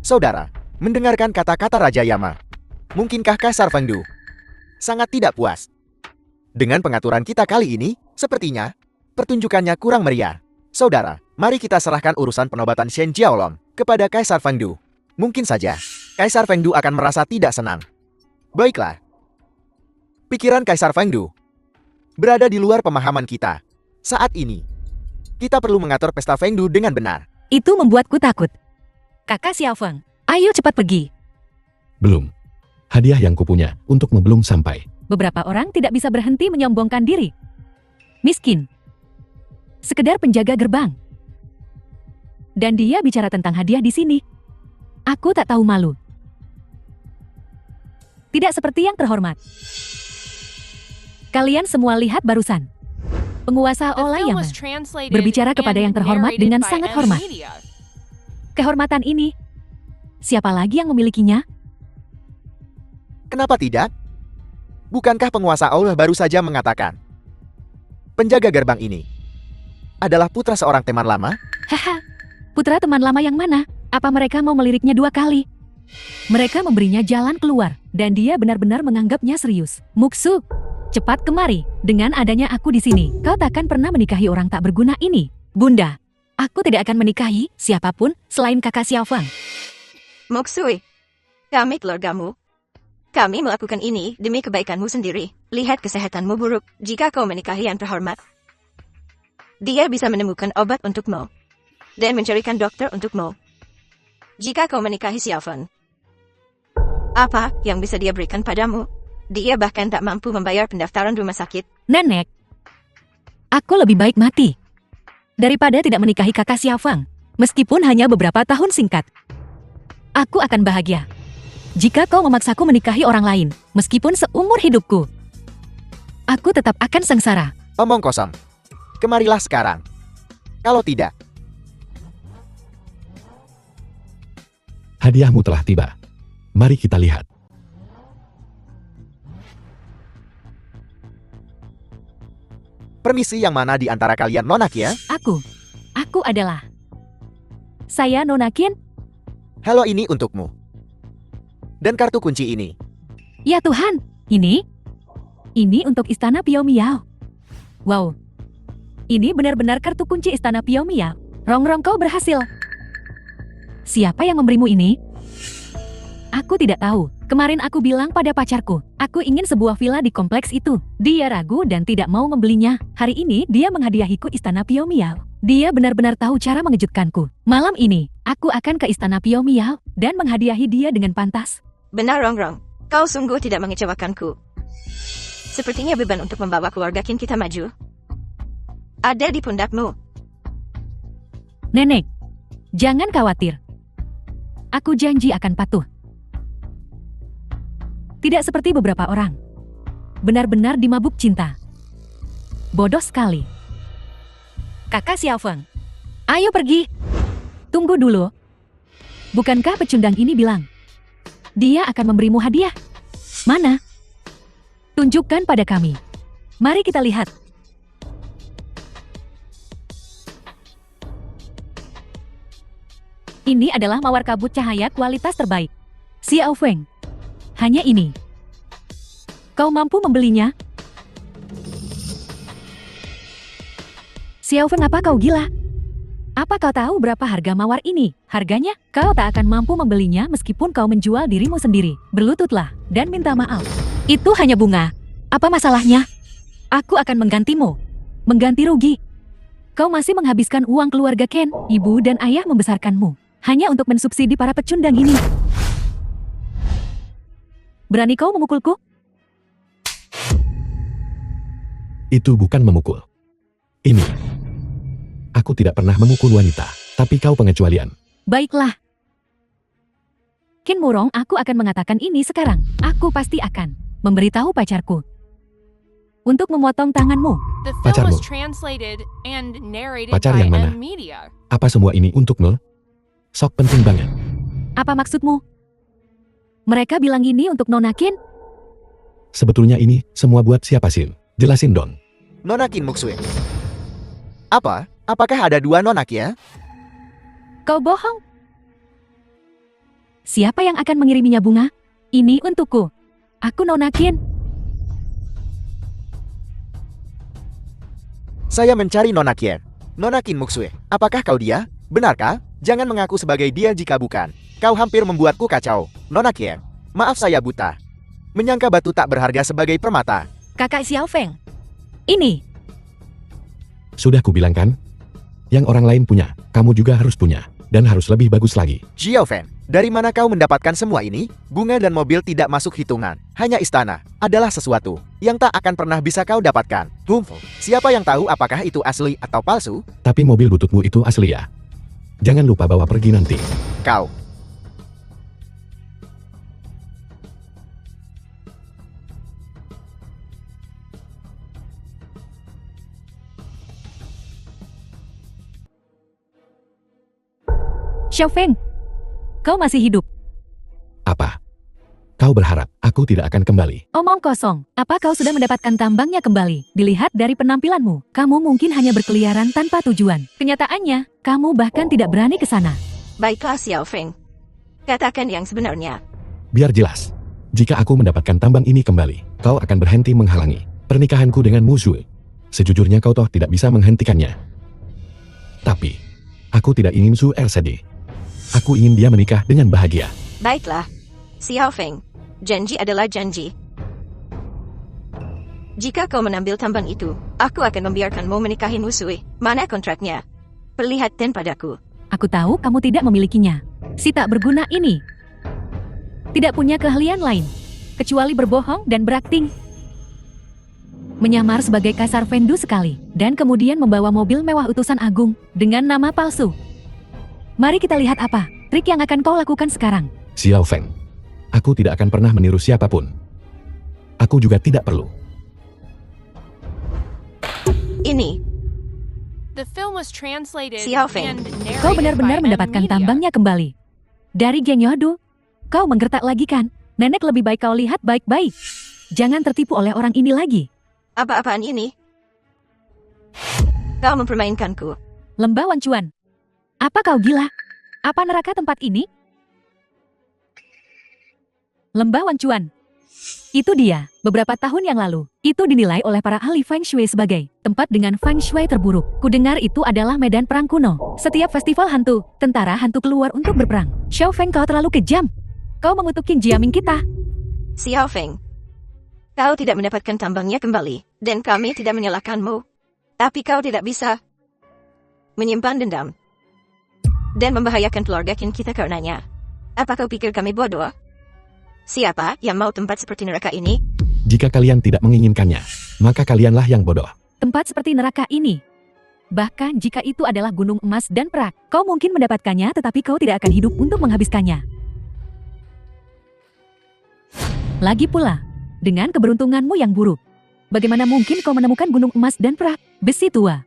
Saudara, mendengarkan kata-kata Raja Yama. Mungkinkah Kaisar Fengdu sangat tidak puas dengan pengaturan kita kali ini? Sepertinya pertunjukannya kurang meriah. Saudara, mari kita serahkan urusan penobatan Shen Jiaolong kepada Kaisar Fengdu. Mungkin saja Kaisar Fengdu akan merasa tidak senang. Baiklah. Pikiran Kaisar Fengdu berada di luar pemahaman kita. Saat ini, kita perlu mengatur Pesta Fengdu dengan benar. Itu membuatku takut. Kakak Xiao Feng, ayo cepat pergi. Belum. Hadiah yang kupunya untukmu belum sampai. Beberapa orang tidak bisa berhenti menyombongkan diri. Miskin. Sekedar penjaga gerbang. Dan dia bicara tentang hadiah di sini. Aku tak tahu malu. Tidak seperti yang terhormat. Kalian semua lihat barusan. Penguasa Aula Yama berbicara kepada yang terhormat dengan sangat hormat. Kehormatan ini, siapa lagi yang memilikinya? Kenapa tidak? Bukankah penguasa Allah baru saja mengatakan penjaga gerbang ini adalah putra seorang teman lama? Haha, putra teman lama yang mana? Apa mereka mau meliriknya 2 kali? Mereka memberinya jalan keluar. dan dia benar-benar menganggapnya serius. Muksu, cepat kemari. Dengan adanya aku di sini, kau takkan pernah menikahi orang tak berguna ini. Bunda, aku tidak akan menikahi siapapun selain kakak Xiaofeng. Moksui, kami keluargamu. Kami melakukan ini demi kebaikanmu sendiri. Lihat kesehatanmu buruk. Jika kau menikahi yang terhormat, dia bisa menemukan obat untukmu dan mencarikan dokter untukmu. Jika kau menikahi Xiaofeng, apa yang bisa dia berikan padamu? Dia bahkan tak mampu membayar pendaftaran rumah sakit. Nenek, aku lebih baik mati daripada tidak menikahi kakak Xiaofeng. Meskipun hanya beberapa tahun singkat, aku akan bahagia jika kau memaksaku menikahi orang lain. Meskipun seumur hidupku, aku tetap akan sengsara. Omong kosong. Kemarilah sekarang. Kalau tidak, Hadiahmu telah tiba. Mari kita lihat. permisi, yang mana di antara kalian Nona Qin? Aku adalah... Saya Nona Qin. Halo, ini untukmu. Dan kartu kunci ini. Ya Tuhan, ini untuk Istana Piao Miao. Wow, ini benar-benar kartu kunci Istana Piao Miao. Rongrong, kau berhasil. Siapa yang memberimu ini? Aku tidak tahu. Kemarin aku bilang pada pacarku, aku ingin sebuah villa di kompleks itu. Dia ragu dan tidak mau membelinya. Hari ini dia menghadiahiku Istana Piao Miao. Dia benar-benar tahu cara mengejutkanku. Malam ini, aku akan ke Istana Piao Miao dan menghadiahi dia dengan pantas. Benar, Rongrong. Kau sungguh tidak mengecewakanku. Sepertinya beban untuk membawa keluarga Qin kita maju ada di pundakmu. Nenek, jangan khawatir. Aku janji akan patuh. Tidak seperti beberapa orang. Benar-benar dimabuk cinta. Bodoh sekali. Kakak Xiaofeng, ayo pergi. Tunggu dulu. Bukankah pecundang ini bilang dia akan memberimu hadiah? Mana? Tunjukkan pada kami. Mari kita lihat. Ini adalah mawar kabut cahaya kualitas terbaik. Xiaofeng, hanya ini. Kau mampu membelinya? Xiaofeng, apa kau gila? Apa kau tahu berapa harga mawar ini? Harganya, kau tak akan mampu membelinya meskipun kau menjual dirimu sendiri. Berlututlah dan minta maaf. Itu hanya bunga. Apa masalahnya? Aku akan menggantimu. Mengganti rugi. Kau masih menghabiskan uang keluarga Ken. Ibu dan ayah membesarkanmu hanya untuk mensubsidi para pecundang ini. Berani kau memukulku? Itu bukan memukul. Ini. Aku tidak pernah memukul wanita, tapi kau pengecualian. Baiklah. Qin Murong, aku akan mengatakan ini sekarang. Aku pasti akan memberitahu pacarku untuk memotong tanganmu. The film Pacarmu. was translated and narrated Pacar by yang mana? Media. Apa semua ini untukmu? Sok penting banget. Apa maksudmu? Mereka bilang ini untuk Nona Qin? Sebetulnya ini semua buat siapa sih? Jelasin dong. Nona Qin Muxue. Apa? Apakah ada dua Nona Qin? Kau bohong. Siapa yang akan mengiriminya bunga? Ini untukku. Aku Nona Qin. Saya mencari Nona Qin. Nona Qin Muxue. Apakah kau dia? Benarkah? Jangan mengaku sebagai dia jika bukan. Kau hampir membuatku kacau. Nona Qin, maaf saya buta. Menyangka batu tak berharga sebagai permata. Kakak Xiaofeng. Ini. Sudah kubilang kan? Yang orang lain punya, kamu juga harus punya. Dan harus lebih bagus lagi. Xiaofeng, dari mana kau mendapatkan semua ini? Bunga dan mobil tidak masuk hitungan. Hanya istana adalah sesuatu yang tak akan pernah bisa kau dapatkan. Siapa yang tahu apakah itu asli atau palsu? Tapi mobil bututmu itu asli ya? Jangan lupa bawa pergi nanti. Kau. Xiaofeng, kau masih hidup. Apa? Kau berharap aku tidak akan kembali? Omong kosong. Apa kau sudah mendapatkan tambangnya kembali? Dilihat dari penampilanmu, kamu mungkin hanya berkeliaran tanpa tujuan. Kenyataannya, kamu bahkan tidak berani ke sana. Baiklah, Xiaofeng. Katakan yang sebenarnya. Biar jelas. Jika aku mendapatkan tambang ini kembali, kau akan berhenti menghalangi pernikahanku dengan Muzue. Sejujurnya kau toh tidak bisa menghentikannya. Tapi, aku tidak ingin Su Er sedih. Aku ingin dia menikah dengan bahagia. Baiklah. Xiao Feng. Janji adalah janji. Jika kau menambil tambang itu, aku akan membiarkanmu menikahi Musui. Mana kontraknya? Perlihatkan padaku. Aku tahu kamu tidak memilikinya. Si tak berguna ini tidak punya keahlian lain, kecuali berbohong dan berakting. Menyamar sebagai kasar Fendu sekali, dan kemudian membawa mobil mewah utusan agung dengan nama palsu. Mari kita lihat apa trik yang akan kau lakukan sekarang. Xiao Feng, aku tidak akan pernah meniru siapapun. Aku juga tidak perlu. Ini, The film was translated Xiao Feng. and narrated Kau benar-benar by mendapatkan Media. tambangnya kembali. Dari geng Yodu, kau menggertak lagi kan? Nenek lebih baik kau lihat baik-baik. Jangan tertipu oleh orang ini lagi. apa-apaan ini? Kau mempermainkanku. Lembah Wancuan. Apa kau gila? Apa neraka tempat ini? Lembah Wancuan. Itu dia, beberapa tahun yang lalu. Itu dinilai oleh para ahli Feng Shui sebagai tempat dengan Feng Shui terburuk. Kudengar itu adalah medan perang kuno. Setiap festival hantu, tentara hantu keluar untuk berperang. Xiao Feng, kau terlalu kejam. Kau mengutuk King Jiaming kita. Xiao Feng. Kau tidak mendapatkan tambangnya kembali, dan kami tidak menyalahkanmu. Tapi kau tidak bisa menyimpan dendam dan membahayakan keluarga King kita karenanya. Apa kau pikir kami bodoh? Siapa yang mau tempat seperti neraka ini? Jika kalian tidak menginginkannya, maka kalianlah yang bodoh. Tempat seperti neraka ini. Bahkan jika itu adalah gunung emas dan perak, kau mungkin mendapatkannya tetapi kau tidak akan hidup untuk menghabiskannya. Lagi pula, dengan keberuntunganmu yang buruk, bagaimana mungkin kau menemukan gunung emas dan perak, besi tua?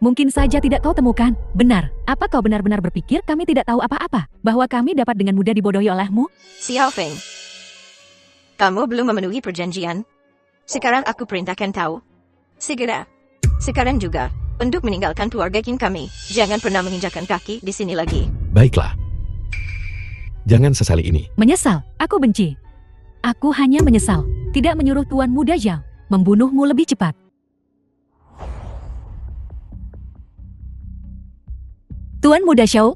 Mungkin saja tidak kau temukan. Benar, apa kau benar-benar berpikir kami tidak tahu apa-apa, bahwa kami dapat dengan mudah dibodohi olehmu? Xiao Feng. Kamu belum memenuhi perjanjian. Sekarang aku perintahkan tahu. Segera. Sekarang juga. Untuk meninggalkan keluarga King kami. Jangan pernah menginjakkan kaki di sini lagi. Baiklah. Jangan sesali ini. Menyesal, aku benci. Aku hanya menyesal, tidak menyuruh Tuan Muda Zhao membunuhmu lebih cepat. Tuan Muda Zhao,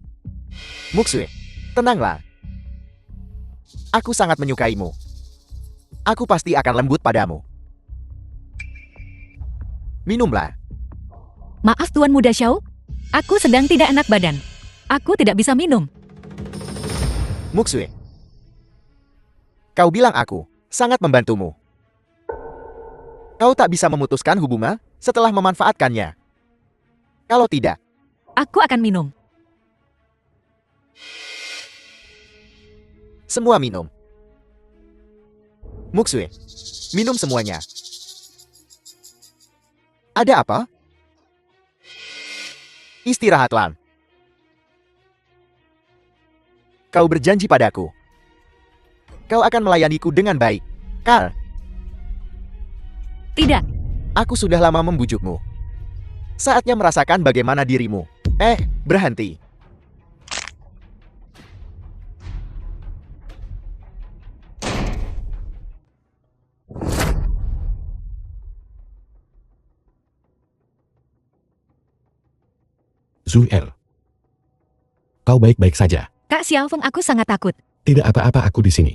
Muksue, tenanglah. Aku sangat menyukaimu. Aku pasti akan lembut padamu. Minumlah. maaf Tuan Muda Zhao, aku sedang tidak enak badan. Aku tidak bisa minum. Muksue. Kau bilang aku sangat membantumu. Kau tak bisa memutuskan hubungan setelah memanfaatkannya. Kalau tidak, Aku akan minum. semua minum. Muksue, minum semuanya. Ada apa? Istirahatlah. Kau berjanji padaku. Kau akan melayaniku dengan baik. Carl, Tidak, aku sudah lama membujukmu. Saatnya merasakan bagaimana dirimu. Berhenti. Zuer. Kau baik-baik saja. Kak Xiao Feng, aku sangat takut. Tidak apa-apa, aku di sini.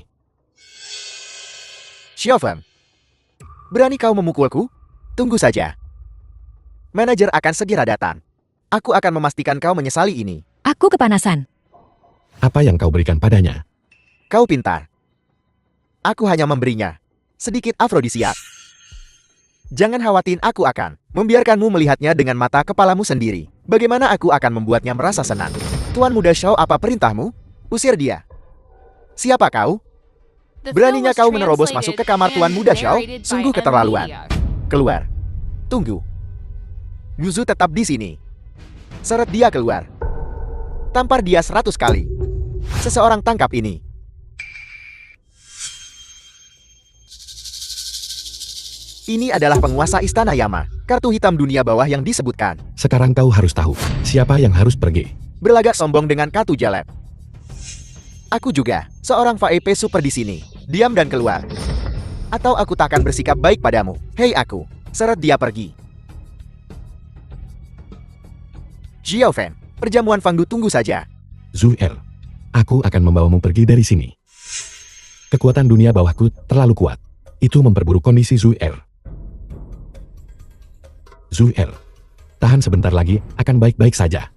Xiaofeng, berani kau memukulku? Tunggu saja. Manajer akan segera datang. Aku akan memastikan kau menyesali ini. Aku kepanasan. Apa yang kau berikan padanya? Kau pintar. Aku hanya memberinya sedikit afrodisiak. Jangan khawatir, aku akan membiarkanmu melihatnya dengan mata kepalamu sendiri. Bagaimana aku akan membuatnya merasa senang. Tuan Muda Shao, apa perintahmu? Usir dia. Siapa kau? The Beraninya film was kau menerobos translated masuk ke kamar Tuan and Muda Shao? narrated by Sungguh M keterlaluan. Media. Keluar. Tunggu. Yuzu tetap di sini. Seret dia keluar. Tampar dia 100 kali. Seseorang tangkap ini. Ini adalah penguasa Istana Yama. Kartu hitam dunia bawah yang disebutkan. Sekarang kau harus tahu, siapa yang harus pergi. Berlagak sombong dengan kartu jelek. Aku juga. Seorang VIP super di sini. Diam dan keluar. Atau aku tak akan bersikap baik padamu. Hei aku. Seret dia pergi. Xiaofeng, perjamuan Fangdu tunggu saja. Zuel, aku akan membawamu pergi dari sini. Kekuatan dunia bawahku terlalu kuat. Itu memperburuk kondisi Zuel. Zuel, tahan sebentar lagi, akan baik-baik saja.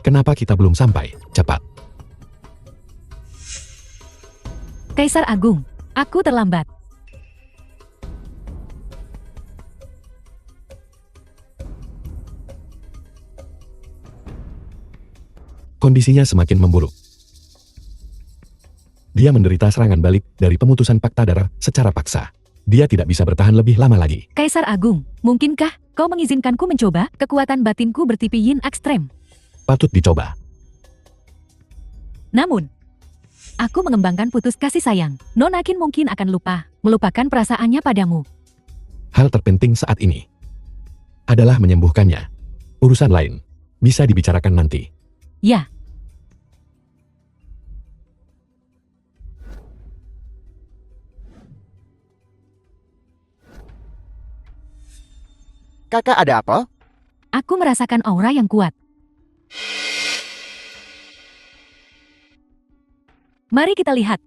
Kenapa kita belum sampai? Cepat. Kaisar Agung, aku terlambat. Kondisinya semakin memburuk. Dia menderita serangan balik dari pemutusan fakta darah secara paksa. Dia tidak bisa bertahan lebih lama lagi. Kaisar Agung, mungkinkah kau mengizinkanku mencoba? Kekuatan batinku bertipe yin ekstrem. Patut dicoba. Namun, aku mengembangkan putus kasih sayang. Nona Qin mungkin akan lupa, melupakan perasaannya padamu. Hal terpenting saat ini adalah menyembuhkannya. Urusan lain bisa dibicarakan nanti. Ya, Kakak ada apa? aku merasakan aura yang kuat. Mari kita lihat.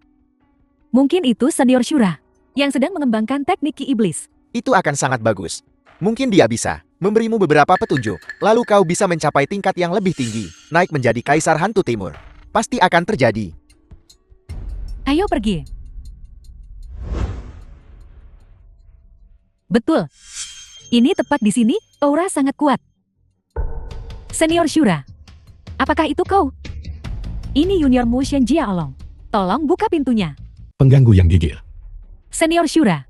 Mungkin itu senior Shura yang sedang mengembangkan teknik Ki Iblis. Itu akan sangat bagus. Mungkin dia bisa memberimu beberapa petunjuk. Lalu kau bisa mencapai tingkat yang lebih tinggi. Naik menjadi Kaisar Hantu Timur. Pasti akan terjadi. Ayo pergi. Betul. Ini tepat di sini, aura sangat kuat. Senior Shura, apakah itu kau? Ini Junior Mu Shen Jia Olong. Tolong buka pintunya. Pengganggu yang gigil. Senior Shura,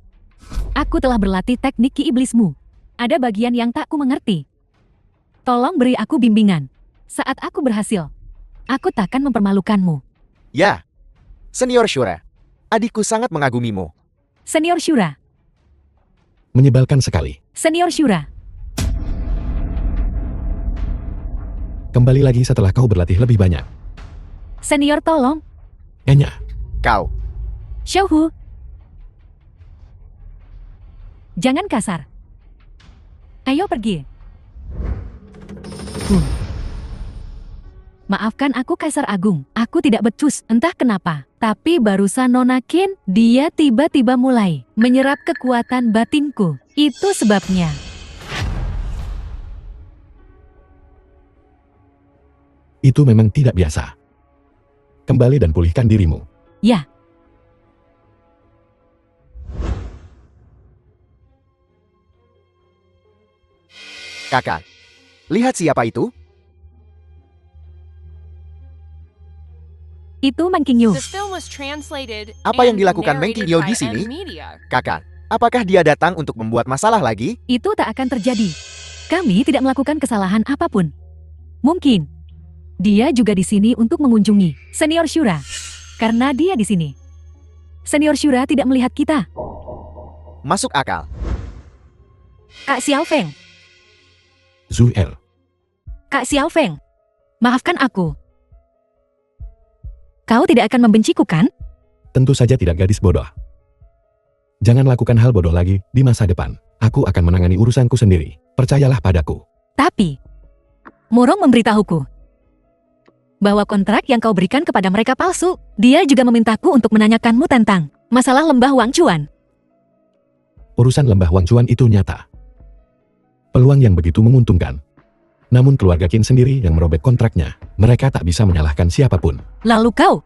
aku telah berlatih teknik Ki Iblismu. Ada bagian yang tak ku mengerti. Tolong beri aku bimbingan. Saat aku berhasil, aku takkan mempermalukanmu. Ya. Senior Shura. Adikku sangat mengagumimu. Senior Shura, Menyebalkan sekali. Senior Shura, Kembali lagi setelah kau berlatih lebih banyak. Senior tolong. Enya, Kau. Xiaohu. Jangan kasar. Ayo pergi. Maafkan aku Kaisar Agung, aku tidak becus, entah kenapa. Tapi barusan Nona Qin, dia tiba-tiba mulai menyerap kekuatan batinku. Itu sebabnya. itu memang tidak biasa. Kembali dan pulihkan dirimu. Ya, Kakak. Lihat siapa itu? itu Meng Qingyu. The film was translated Apa yang and dilakukan Meng narrated Qingyu by di sini? M Media. Kakak. Apakah dia datang untuk membuat masalah lagi? Itu tak akan terjadi. Kami tidak melakukan kesalahan apapun. Mungkin dia juga di sini untuk mengunjungi Senior Shura. Karena dia di sini. Senior Shura tidak melihat kita. Masuk akal. Kak Xiaofeng, Zuel, Kak Xiaofeng, maafkan aku. Kau tidak akan membenciku kan? tentu saja tidak gadis bodoh. Jangan lakukan hal bodoh lagi di masa depan. Aku akan menangani urusanku sendiri. Percayalah padaku. Tapi, Murong memberitahuku bahwa kontrak yang kau berikan kepada mereka palsu. Dia juga memintaku untuk menanyakanmu tentang masalah lembah Wangchuan. Urusan lembah Wangchuan itu nyata. Peluang yang begitu menguntungkan. Namun keluarga Qin sendiri yang merobek kontraknya. Mereka tak bisa menyalahkan siapapun. Lalu kau,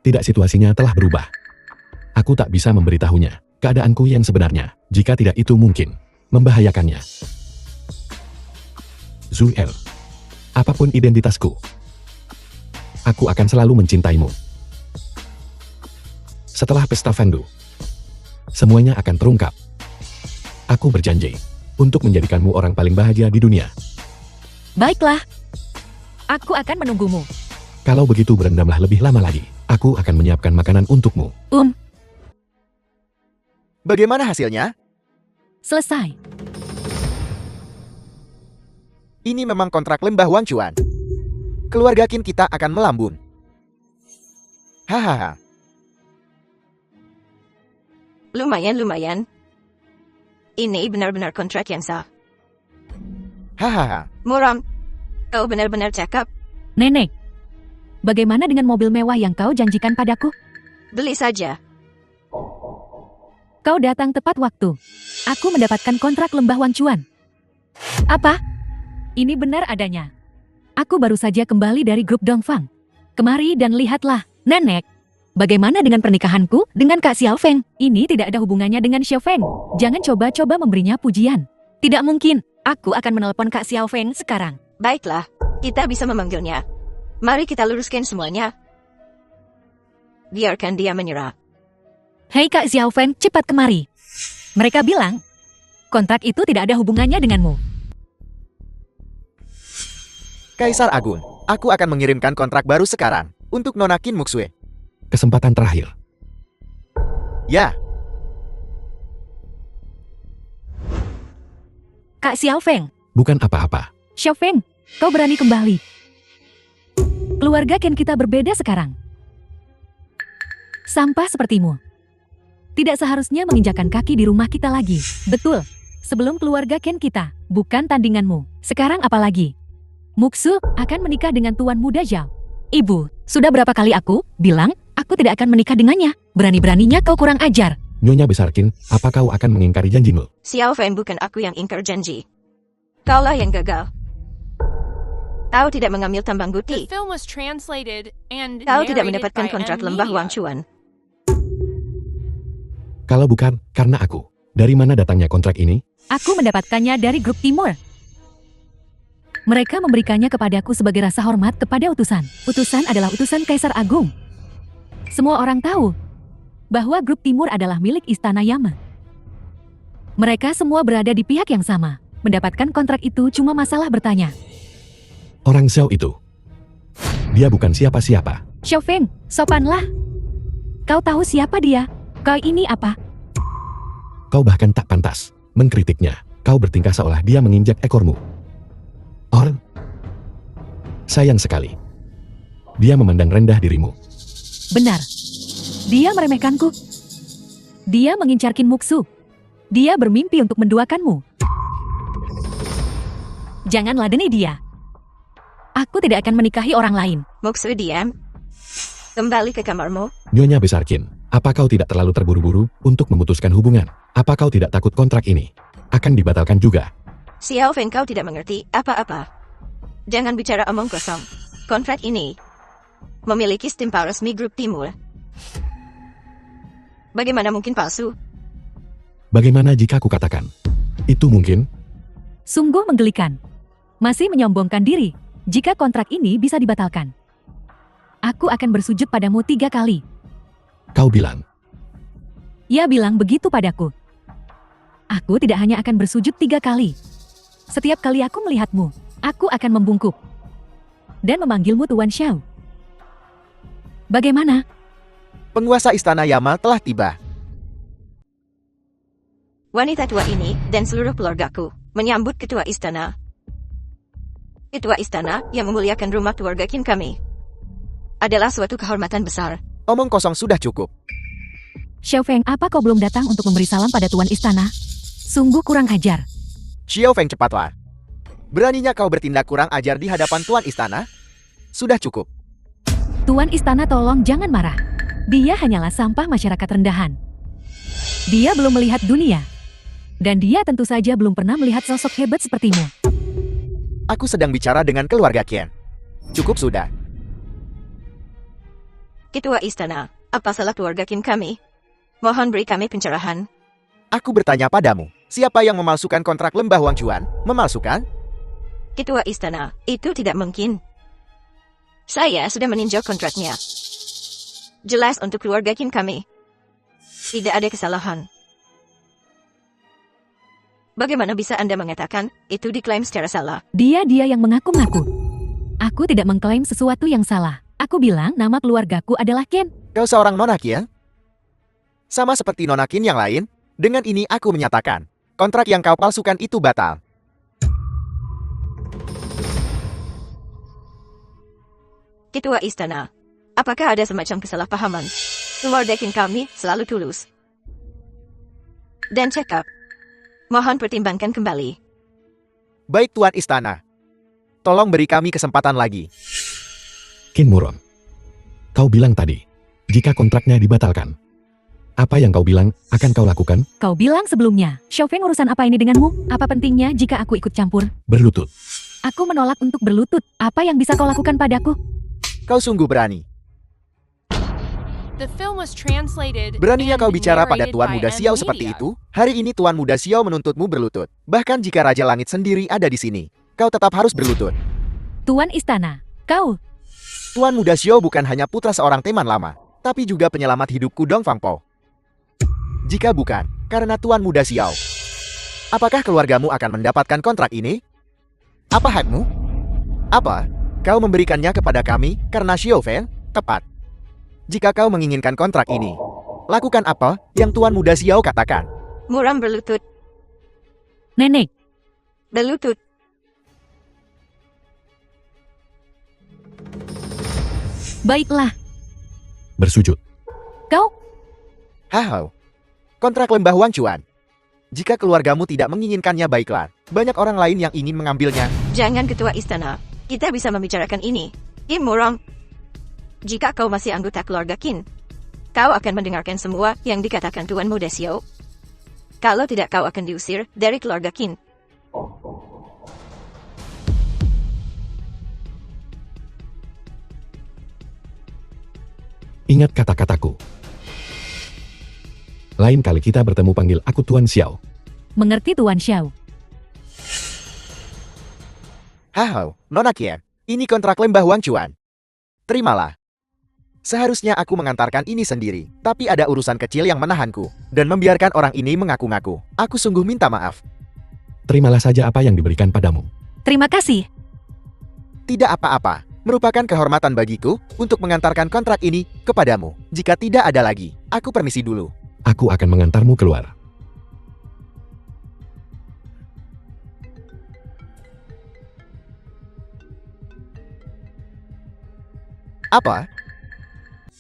Tidak, situasinya telah berubah. Aku tak bisa memberitahunya keadaanku yang sebenarnya. Jika tidak, itu mungkin membahayakannya. Zuel, apapun identitasku, aku akan selalu mencintaimu. Setelah pesta Fengdu, semuanya akan terungkap. Aku berjanji untuk menjadikanmu orang paling bahagia di dunia. baiklah. Aku akan menunggumu. Kalau begitu, berendamlah lebih lama lagi. Aku akan menyiapkan makanan untukmu. Bagaimana hasilnya? Selesai. Ini memang kontrak lembah Wangchuan. keluarga Qin kita akan melambung. Hahaha. Lumayan. Ini benar-benar kontrak yang sah. Hahaha. Muram, kau benar-benar cakap. Nenek, bagaimana dengan mobil mewah yang kau janjikan padaku? Beli saja. Kau datang tepat waktu. Aku mendapatkan kontrak lembah Wangchuan. Apa? Ini benar adanya. Aku baru saja kembali dari grup Dongfang. Kemari dan lihatlah, Nenek. Bagaimana dengan pernikahanku dengan Kak Xiaofeng? Ini tidak ada hubungannya dengan Xiaofeng. Jangan coba-coba memberinya pujian. Tidak mungkin. Aku akan menelpon Kak Xiaofeng sekarang. Baiklah, kita bisa memanggilnya. Mari kita luruskan semuanya. Biarkan dia menyerah. Hei Kak Xiaofeng, cepat kemari. Mereka bilang, kontrak itu tidak ada hubungannya denganmu. Kaisar Agung, aku akan mengirimkan kontrak baru sekarang untuk Nona Qin Muxue. Kesempatan terakhir. Ya, Kak Xiaofeng, Bukan apa-apa. Xiaofeng, kau berani kembali. Keluarga Ken kita berbeda sekarang. Sampah sepertimu. Tidak seharusnya menginjakan kaki di rumah kita lagi. Betul. Sebelum keluarga Ken kita, bukan tandinganmu. Sekarang apa lagi? Muxu akan menikah dengan Tuan Muda Zhao. Ibu, sudah berapa kali aku bilang aku tidak akan menikah dengannya. Berani-beraninya kau kurang ajar. Nyonya Besar Qin, apa kau akan mengingkari janjimu? Xiaofeng bukan aku yang ingkar janji. Kaulah yang gagal. Kau tidak mengambil tambang The bukti. film was translated and Kau tidak narrated mendapatkan by kontrak M lembah Media. Wangchuan. Kalau bukan, karena aku. Dari mana datangnya kontrak ini? Aku mendapatkannya dari grup Timur. Mereka memberikannya kepadaku sebagai rasa hormat kepada utusan. Utusan adalah utusan Kaisar Agung. Semua orang tahu bahwa grup Timur adalah milik Istana Yama. Mereka semua berada di pihak yang sama. Mendapatkan kontrak itu cuma masalah bertanya. Orang Xiao itu. Dia bukan siapa-siapa. Xiaofeng, sopanlah. Kau tahu siapa dia? Kau ini apa? Kau bahkan tak pantas mengkritiknya. Kau bertingkah seolah dia menginjak ekormu. Sayang sekali. Dia memandang rendah dirimu. Benar. Dia meremehkanku. Dia mengincar Qin Muxu. Dia bermimpi untuk menduakanmu. Jangan ladeni dia. Aku tidak akan menikahi orang lain. Muxu diam. Kembali ke kamarmu. Nyonya Besar Qin, apa kau tidak terlalu terburu-buru untuk memutuskan hubungan? Apa kau tidak takut kontrak ini akan dibatalkan juga? Xiaofeng, kau tidak mengerti apa-apa. Jangan bicara omong kosong. Kontrak ini memiliki stempel resmi grup Timur. Bagaimana mungkin palsu? Bagaimana jika aku katakan? Itu mungkin? Sungguh menggelikan. Masih menyombongkan diri. Jika kontrak ini bisa dibatalkan, aku akan bersujud padamu 3 kali. Kau bilang, Ia bilang begitu padaku. Aku tidak hanya akan bersujud 3 kali. Setiap kali aku melihatmu, aku akan membungkuk dan memanggilmu Tuan Xiao. Bagaimana? penguasa Istana Yama telah tiba. Wanita tua ini dan seluruh keluargaku menyambut ketua istana. Ketua istana yang memuliakan rumah keluarga Qin kami adalah suatu kehormatan besar. Omong kosong sudah cukup. Xiaofeng, apa kau belum datang untuk memberi salam pada Tuan Istana? Sungguh kurang ajar. Xiaofeng, cepatlah. Beraninya kau bertindak kurang ajar di hadapan Tuan Istana? Sudah cukup. Tuan Istana, tolong jangan marah. Dia hanyalah sampah masyarakat rendahan. Dia belum melihat dunia. Dan dia tentu saja belum pernah melihat sosok hebat sepertimu. Aku sedang bicara dengan keluarga Qin. Cukup sudah. Ketua istana, apa salah keluarga Qin kami? Mohon beri kami pencerahan. Aku bertanya padamu, siapa yang memalsukan kontrak lembah Wangchuan? Memalsukan? Ketua istana, itu tidak mungkin. Saya sudah meninjau kontraknya. Jelas untuk keluarga Qin kami. Tidak ada kesalahan. Bagaimana bisa Anda mengatakan itu diklaim secara salah? Dia yang mengaku-ngaku. Aku tidak mengklaim sesuatu yang salah. Aku bilang nama keluargaku adalah Ken. Kau seorang Nona Qin? Sama seperti Nona Qin yang lain, dengan ini aku menyatakan, kontrak yang kau palsukan itu batal. Ketua Istana. Apakah ada semacam kesalahpahaman? Keluargakin kami selalu tulus. Dan cekap. Mohon pertimbangkan kembali. Baik Tuan Istana. Tolong beri kami kesempatan lagi. Qin Muron. Kau bilang tadi, jika kontraknya dibatalkan. Apa yang kau bilang akan kau lakukan? Kau bilang sebelumnya, Xiaofeng urusan apa ini denganmu? Apa pentingnya jika aku ikut campur? Berlutut. Aku menolak untuk berlutut. Apa yang bisa kau lakukan padaku? Kau sungguh berani. the film was translated. Beraninya and kau bicara pada narrated Tuan by Muda Xiao seperti Media. itu? Hari ini Tuan Muda Xiao menuntutmu berlutut. Bahkan jika Raja Langit sendiri ada di sini, kau tetap harus berlutut. Tuan Istana, kau. Tuan Muda Xiao bukan hanya putra seorang teman lama, tapi juga penyelamat hidupku Dong Fangpo. Jika bukan, karena Tuan Muda Xiao, apakah keluargamu akan mendapatkan kontrak ini? Apa hakmu? Apa? Kau memberikannya kepada kami karena Xiaofeng? Tepat. Jika kau menginginkan kontrak ini, lakukan apa yang Tuan Muda Xiao katakan. Muram berlutut. Nenek, Berlutut. baiklah. Bersujud. Kau, Hahau. Kontrak lembah Wang Chuan. Jika keluargamu tidak menginginkannya baiklah. Banyak orang lain yang ingin mengambilnya. Jangan Ketua Istana. Kita bisa membicarakan ini. Kim Murong. Jika kau masih anggota keluarga Qin, kau akan mendengarkan semua yang dikatakan Tuan Muda Xiao. Kalau tidak, kau akan diusir dari keluarga Qin. Ingat kata-kataku. Lain kali kita bertemu panggil aku Tuan Xiao. mengerti Tuan Xiao. Hahau, Nona Qian. Ini kontrak lembah Wang Chuan. Terimalah. Seharusnya aku mengantarkan ini sendiri, tapi ada urusan kecil yang menahanku, dan membiarkan orang ini mengaku-ngaku. Aku sungguh minta maaf. Terimalah saja apa yang diberikan padamu. Terima kasih. Tidak apa-apa, merupakan kehormatan bagiku untuk mengantarkan kontrak ini kepadamu. Jika tidak ada lagi, aku permisi dulu. Aku akan mengantarmu keluar. Apa?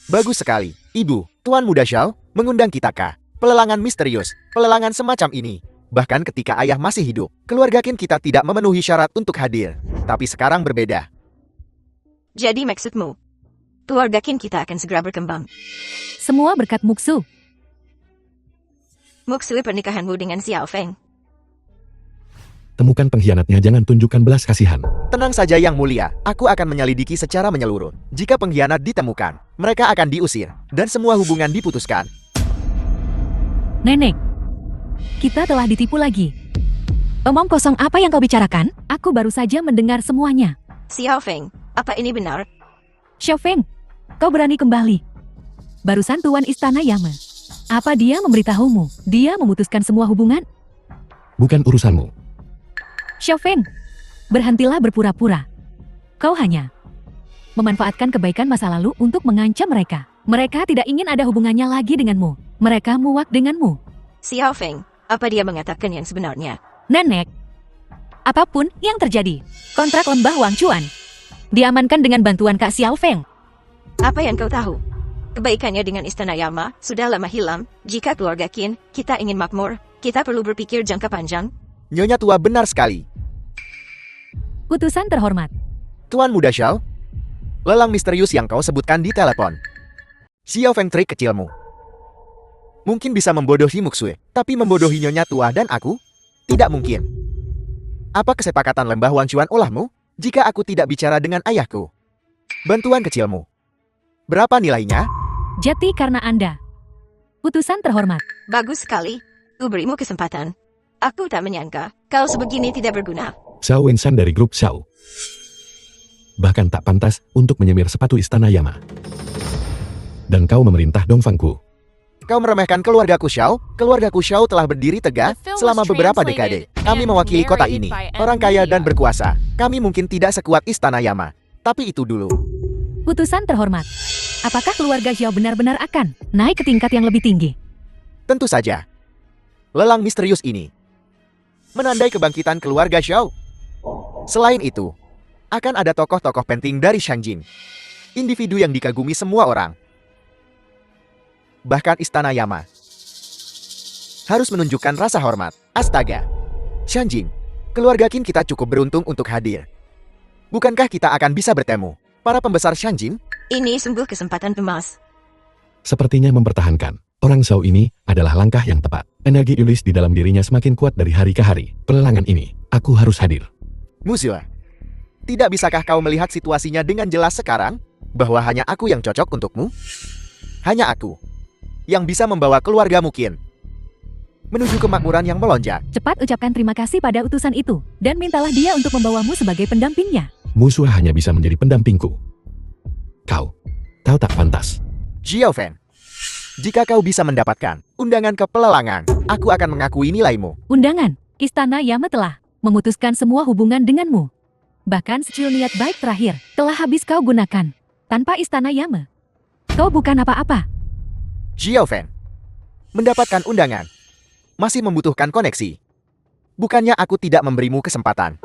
Bagus sekali, Ibu. Tuan Muda Xiao mengundang kita ke pelelangan misterius, pelelangan semacam ini. Bahkan ketika ayah masih hidup, keluarga Qin kita tidak memenuhi syarat untuk hadir. Tapi sekarang berbeda. Jadi maksudmu, keluarga Qin kita akan segera berkembang. Semua berkat Muksu. Muksui pernikahanmu dengan Xiaofeng. Temukan pengkhianatnya, jangan tunjukkan belas kasihan. Tenang saja Yang Mulia, aku akan menyelidiki secara menyeluruh. Jika pengkhianat ditemukan, mereka akan diusir, dan semua hubungan diputuskan. Nenek, kita telah ditipu lagi. Omong kosong apa yang kau bicarakan? Aku baru saja mendengar semuanya. Xiaofeng, apa ini benar? Xiaofeng, kau berani kembali. Barusan Tuan Istana Yama. Apa dia memberitahumu? Dia memutuskan semua hubungan? Bukan urusanmu. Xiaofeng, berhentilah berpura-pura. Kau hanya memanfaatkan kebaikan masa lalu untuk mengancam mereka. Mereka tidak ingin ada hubungannya lagi denganmu. Mereka muak denganmu. Xiaofeng, apa dia mengatakan yang sebenarnya? Nenek, apapun yang terjadi, kontrak lembah Wang Chuan diamankan dengan bantuan Kak Xiaofeng. Apa yang kau tahu? Kebaikannya dengan Istana Yama sudah lama hilang. Jika keluarga Qin kita ingin makmur, kita perlu berpikir jangka panjang. Nyonya tua benar sekali. Utusan terhormat. Tuan Muda Xiao, lelang misterius yang kau sebutkan di telepon. Xiaofeng trik kecilmu. Mungkin bisa membodohi Muksui, tapi membodohi Nyonya tua dan aku? Tidak mungkin. Apa kesepakatan lembah Wang Chuan olahmu? Jika aku tidak bicara dengan ayahku. Bantuan kecilmu. Berapa nilainya? Jati karena Anda. Utusan terhormat. Bagus sekali. Ku berimu kesempatan. Aku tak menyangka kau sebegini tidak berguna. Xiao Wenshan dari grup Xiao. Bahkan tak pantas untuk menyemir sepatu Istana Yama. Dan kau memerintah Dongfangku. Kau meremehkan keluargaku Xiao? Keluargaku Xiao telah berdiri tegak The film selama was beberapa translated dekade. Kami and mewakili kota narrated ini. by Orang kaya Media. dan berkuasa. Kami mungkin tidak sekuat Istana Yama. Tapi itu dulu. Utusan terhormat. Apakah keluarga Xiao benar-benar akan naik ke tingkat yang lebih tinggi? Tentu saja. Lelang misterius ini menandai kebangkitan keluarga Xiao. Selain itu, akan ada tokoh-tokoh penting dari Shangjin. individu yang dikagumi semua orang. Bahkan Istana Yama harus menunjukkan rasa hormat. Astaga. Shanjing, keluarga Qin kita cukup beruntung untuk hadir. Bukankah kita akan bisa bertemu? Para pembesar Shanjing? Ini sungguh kesempatan emas. Sepertinya mempertahankan. Orang Zhao ini adalah langkah yang tepat. Energi iblis di dalam dirinya semakin kuat dari hari ke hari. Pelelangan ini, aku harus hadir. Musuh, tidak bisakah kau melihat situasinya dengan jelas sekarang? Bahwa hanya aku yang cocok untukmu? Hanya aku yang bisa membawa keluargamu Qin menuju kemakmuran yang melonjak. Cepat ucapkan terima kasih pada utusan itu, dan mintalah dia untuk membawamu sebagai pendampingnya. Musuh hanya bisa menjadi pendampingku. Kau tak pantas. Xiao Feng, jika kau bisa mendapatkan undangan ke pelelangan, aku akan mengakui nilaimu. Undangan, Istana Yama telah memutuskan semua hubungan denganmu. Bahkan secil niat baik terakhir telah habis kau gunakan. Tanpa Istana Yama, kau bukan apa-apa. Xiao Feng, mendapatkan undangan masih membutuhkan koneksi. Bukannya aku tidak memberimu kesempatan.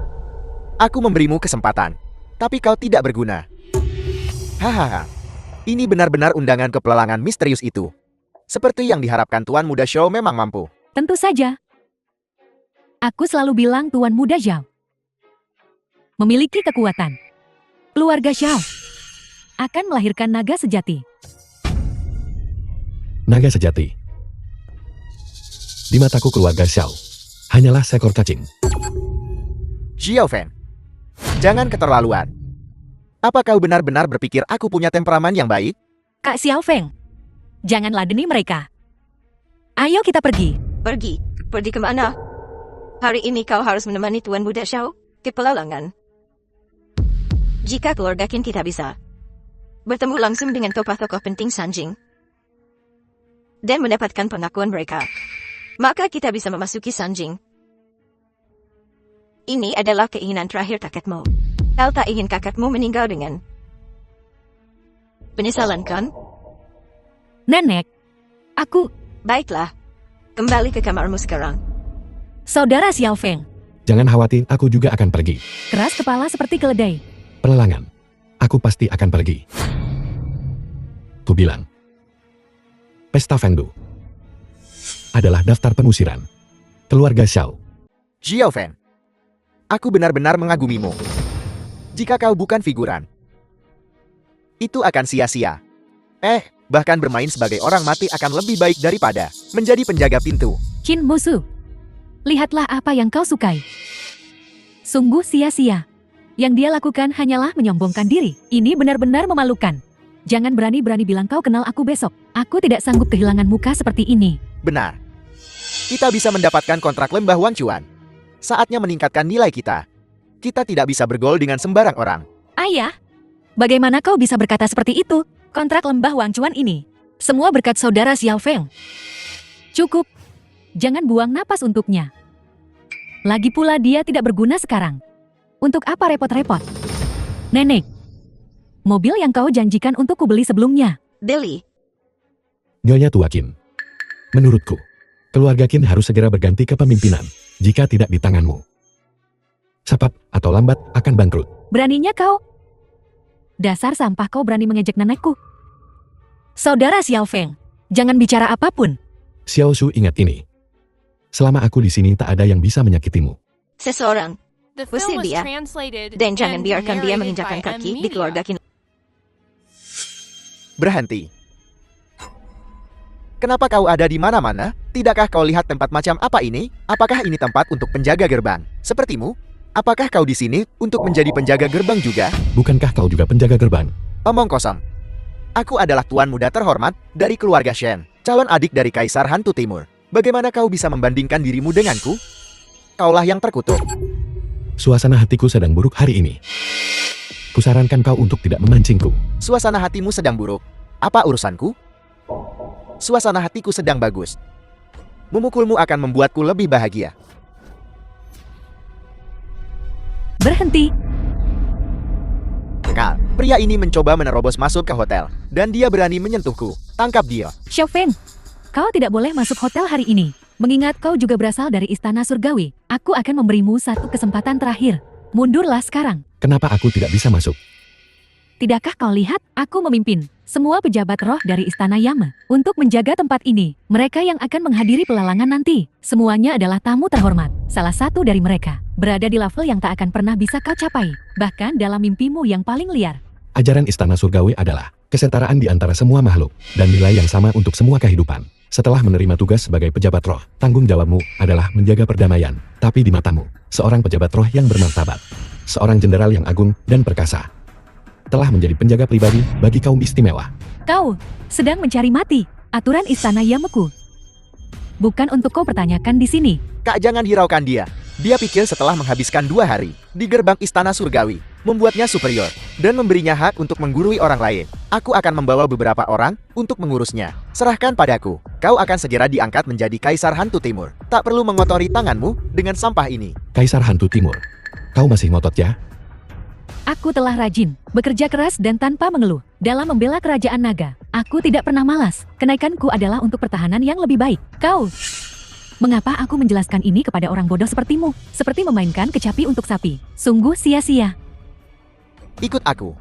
Aku memberimu kesempatan, tapi kau tidak berguna. Hahaha, ini benar-benar undangan ke pelelangan misterius itu. Seperti yang diharapkan Tuan Muda Zhao memang mampu. Tentu saja. Aku selalu bilang Tuan Muda Zhao memiliki kekuatan. Keluarga Zhao akan melahirkan naga sejati. Naga sejati. Di mataku keluarga Zhao hanyalah seekor cacing. Xiao Feng, jangan keterlaluan. Apa kau benar-benar berpikir aku punya temperamen yang baik? Kak Xiao Feng, jangan ladeni mereka. Ayo kita pergi. Pergi? Pergi kemana? Hari ini kau harus menemani Tuan Muda Zhao ke pelelangan. Jika keluarga Qin kita bisa bertemu langsung dengan tokoh-tokoh penting Shanjing dan mendapatkan pengakuan mereka, maka kita bisa memasuki Shanjing. Ini adalah keinginan terakhir kakekmu. Kau tak ingin kakekmu meninggal dengan penyesalan, kan? Nenek, aku... Baiklah, kembali ke kamarmu sekarang. Saudara Xiao Feng, Jangan khawatir, aku juga akan pergi. keras kepala seperti keledai. Pelelangan. Aku pasti akan pergi. Ku bilang. Pesta Fengdu adalah daftar pengusiran. Keluarga Zhao. Xiao Feng, aku benar-benar mengagumimu. Jika kau bukan figuran, itu akan sia-sia. Bahkan bermain sebagai orang mati akan lebih baik daripada menjadi penjaga pintu. Qin musuh, lihatlah apa yang kau sukai. Sungguh sia-sia. Yang dia lakukan hanyalah menyombongkan diri. Ini benar-benar memalukan. Jangan berani-berani bilang kau kenal aku besok. Aku tidak sanggup kehilangan muka seperti ini. Benar. Kita bisa mendapatkan kontrak lembah Wangchuan. Saatnya meningkatkan nilai kita. Kita tidak bisa bergaul dengan sembarang orang. Ayah, bagaimana kau bisa berkata seperti itu? Kontrak lembah Wangchuan ini semua berkat saudara Xiao Feng. Cukup. Jangan buang napas untuknya. Lagi pula dia tidak berguna sekarang. Untuk apa repot-repot? Nenek, mobil yang kau janjikan untuk kubeli sebelumnya. Billy, Nyonya Tua Qin. Menurutku, keluarga Qin harus segera berganti kepemimpinan. Jika tidak di tanganmu, cepat atau lambat akan bangkrut. Beraninya kau? Dasar sampah, kau berani mengejek nenekku. Saudara Xiao Feng, jangan bicara apapun. Xiao Shu, ingat ini. Selama aku di sini tak ada yang bisa menyakitimu. seseorang, The usir film was dia. translated Dan jangan and biarkan dia narrated menginjakkan by kaki di M-Media. keluarga Qin. Berhenti. Kenapa kau ada di mana-mana? Tidakkah kau lihat tempat macam apa ini? Apakah ini tempat untuk penjaga gerbang? Sepertimu? Apakah kau di sini untuk menjadi penjaga gerbang juga? Bukankah kau juga penjaga gerbang? Omong kosong. Aku adalah tuan muda terhormat dari keluarga Shen, calon adik dari Kaisar Hantu Timur. Bagaimana kau bisa membandingkan dirimu denganku? Kaulah yang terkutuk. Suasana hatiku sedang buruk hari ini. Kusarankan kau untuk tidak memancingku. Suasana hatimu sedang buruk. Apa urusanku? Suasana hatiku sedang bagus. Memukulmu akan membuatku lebih bahagia. Berhenti. Kal, pria ini mencoba menerobos masuk ke hotel, dan dia berani menyentuhku. Tangkap dia. Xiao Feng, kau tidak boleh masuk hotel hari ini. Mengingat kau juga berasal dari Istana Surgawi, aku akan memberimu satu kesempatan terakhir. Mundurlah sekarang. Kenapa aku tidak bisa masuk? Tidakkah kau lihat? Aku memimpin semua pejabat roh dari Istana Yama untuk menjaga tempat ini. Mereka yang akan menghadiri pelelangan nanti. Semuanya adalah tamu terhormat. Salah satu dari mereka berada di level yang tak akan pernah bisa kau capai. Bahkan dalam mimpimu yang paling liar. Ajaran Istana Surgawi adalah kesetaraan di antara semua makhluk dan nilai yang sama untuk semua kehidupan. Setelah menerima tugas sebagai pejabat roh, tanggung jawabmu adalah menjaga perdamaian. Tapi di matamu, seorang pejabat roh yang bermartabat, seorang jenderal yang agung dan perkasa, telah menjadi penjaga pribadi bagi kaum istimewa. Kau sedang mencari mati aturan Istana Yamaku. Bukan untuk kau pertanyakan di sini. Kak, jangan hiraukan dia. Dia pikir setelah menghabiskan 2 hari di gerbang Istana Surgawi, membuatnya superior, dan memberinya hak untuk menggurui orang lain. Aku akan membawa beberapa orang untuk mengurusnya. Serahkan padaku. Kau akan segera diangkat menjadi Kaisar Hantu Timur. Tak perlu mengotori tanganmu dengan sampah ini. Kaisar Hantu Timur, kau masih ngotot ya? Aku telah rajin, bekerja keras dan tanpa mengeluh dalam membela kerajaan naga. Aku tidak pernah malas. Kenaikanku adalah untuk pertahanan yang lebih baik. Kau, mengapa aku menjelaskan ini kepada orang bodoh sepertimu? Seperti memainkan kecapi untuk sapi. Sungguh sia-sia. Ikut aku.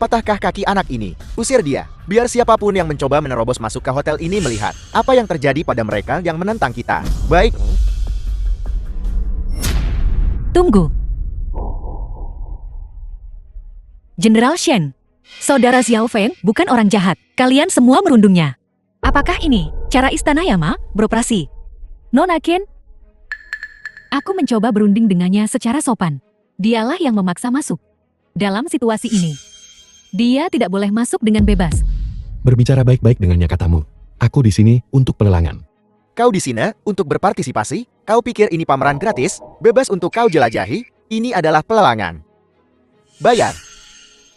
Patahkah kaki anak ini. Usir dia. Biar siapapun yang mencoba menerobos masuk ke hotel ini melihat apa yang terjadi pada mereka yang menentang kita. Baik. Tunggu. Jenderal Shen, saudara Xiao Feng bukan orang jahat. Kalian semua merundungnya. Apakah ini cara Istana Yama beroperasi? Nona Ken? Aku mencoba berunding dengannya secara sopan. Dialah yang memaksa masuk. Dalam situasi ini, dia tidak boleh masuk dengan bebas. Berbicara baik-baik dengannya katamu. Aku di sini untuk pelelangan. Kau di sini untuk berpartisipasi? Kau pikir ini pameran gratis? Bebas untuk kau jelajahi? Ini adalah pelelangan. Bayar.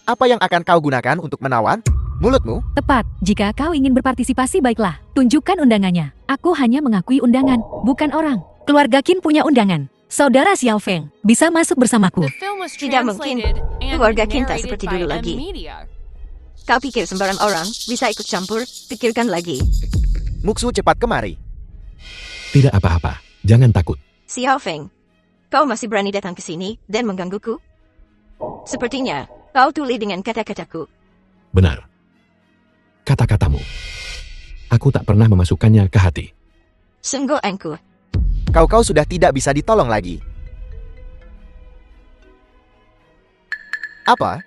Apa yang akan kau gunakan untuk menawan? Mulutmu? Tepat, jika kau ingin berpartisipasi baiklah, tunjukkan undangannya. Aku hanya mengakui undangan, bukan orang. Keluarga Qin punya undangan. Saudara Xiao Feng bisa masuk bersamaku. The film was Tidak mungkin. translated and Keluarga Qin tak narrated seperti by dulu M lagi. Media. Kau pikir sembarang orang bisa ikut campur? Pikirkan lagi. Muksu, cepat kemari. Tidak apa-apa, jangan takut. Xiao Feng, kau masih berani datang ke sini dan menggangguku? Sepertinya kau tuli dengan kata-kataku. Benar. Kata-katamu. Aku tak pernah memasukkannya ke hati. Sungguh angkuh. Kau sudah tidak bisa ditolong lagi. Apa?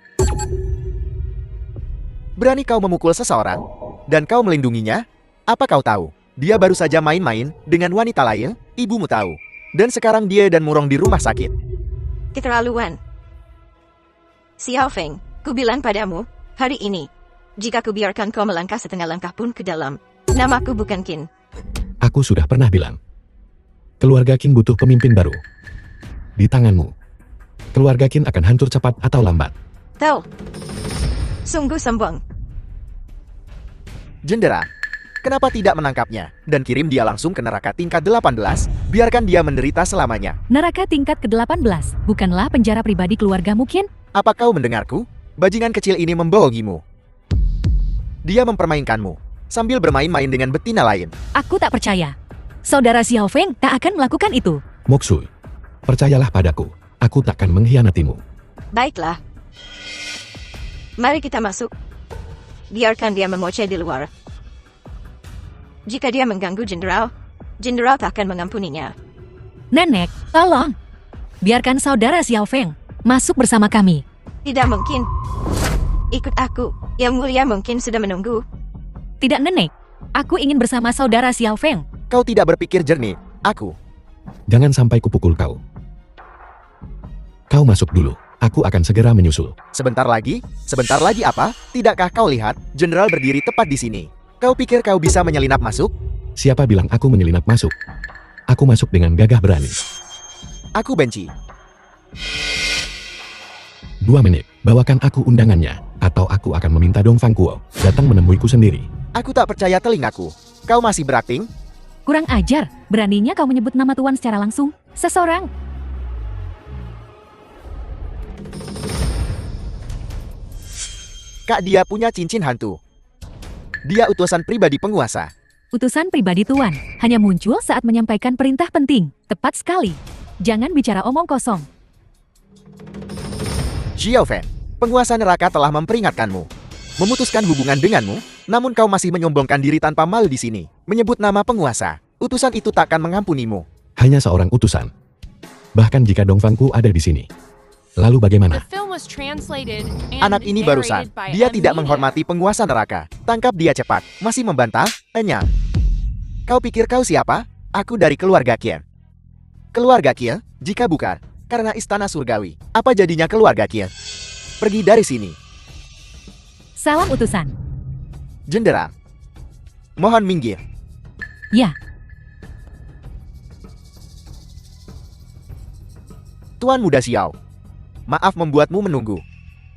Berani kau memukul seseorang? Dan kau melindunginya? Apa kau tahu? Dia baru saja main-main dengan wanita lain, ibumu tahu. Dan sekarang dia dan Murong di rumah sakit. Keterlaluan. Xiao Feng, ku bilang padamu, hari ini, jika ku biarkan kau melangkah setengah langkah pun ke dalam, namaku bukan Qin. Aku sudah pernah bilang. Keluarga Qin butuh pemimpin baru. Di tanganmu. Keluarga Qin akan hancur cepat atau lambat. Tahu? Sungguh sombong. Jendera, kenapa tidak menangkapnya dan kirim dia langsung ke neraka tingkat 18? Biarkan dia menderita selamanya. Neraka tingkat ke-18 bukanlah penjara pribadi keluargamu, Qin? Apa kau mendengarku? Bajingan kecil ini membohongimu. Dia mempermainkanmu sambil bermain-main dengan betina lain. Aku tak percaya. Saudara Xiao Feng tak akan melakukan itu. Moksui, percayalah padaku. Aku takkan mengkhianatimu. Baiklah. Mari kita masuk. Biarkan dia memoceh di luar. Jika dia mengganggu jenderal, jenderal tak akan mengampuninya. Nenek, tolong. Biarkan saudara Xiao Feng masuk bersama kami. Tidak mungkin. Ikut aku. Yang mulia mungkin sudah menunggu. Tidak, Nenek. Aku ingin bersama saudara Xiao Feng. Kau tidak berpikir jernih. Aku. Jangan sampai kupukul kau. Kau masuk dulu. Aku akan segera menyusul. Sebentar lagi? Sebentar lagi apa? Tidakkah kau lihat? Jenderal berdiri tepat di sini. Kau pikir kau bisa menyelinap masuk? Siapa bilang aku menyelinap masuk? Aku masuk dengan gagah berani. Aku benci. 2 menit, bawakan aku undangannya. Atau aku akan meminta Dong Fang Kuo datang menemuiku sendiri. Aku tak percaya telingaku. Kau masih berakting? Kurang ajar. Beraninya kau menyebut nama Tuan secara langsung. Seseorang. Kak, dia punya cincin hantu. Dia utusan pribadi penguasa. Utusan pribadi Tuan hanya muncul saat menyampaikan perintah penting. Tepat sekali. Jangan bicara omong kosong. Xiao Feng, Penguasa neraka telah memperingatkanmu. Memutuskan hubungan denganmu, namun kau masih menyombongkan diri tanpa malu di sini. Menyebut nama penguasa. Utusan itu takkan mengampunimu. Hanya seorang utusan. Bahkan jika Dongfangku ada di sini. Lalu The bagaimana? film was translated and Anak ini barusan. narrated by Dia tidak Amelia. menghormati penguasa neraka. Tangkap dia cepat. Masih membantah? Enyang. Kau pikir kau siapa? Aku dari keluarga Kiel. Keluarga Kiel? Jika bukan, karena istana surgawi. Apa jadinya keluarga Kiel? Pergi dari sini. Salam utusan. Jenderal. Mohon minggir. Ya, Tuan Muda Xiao. Maaf membuatmu menunggu.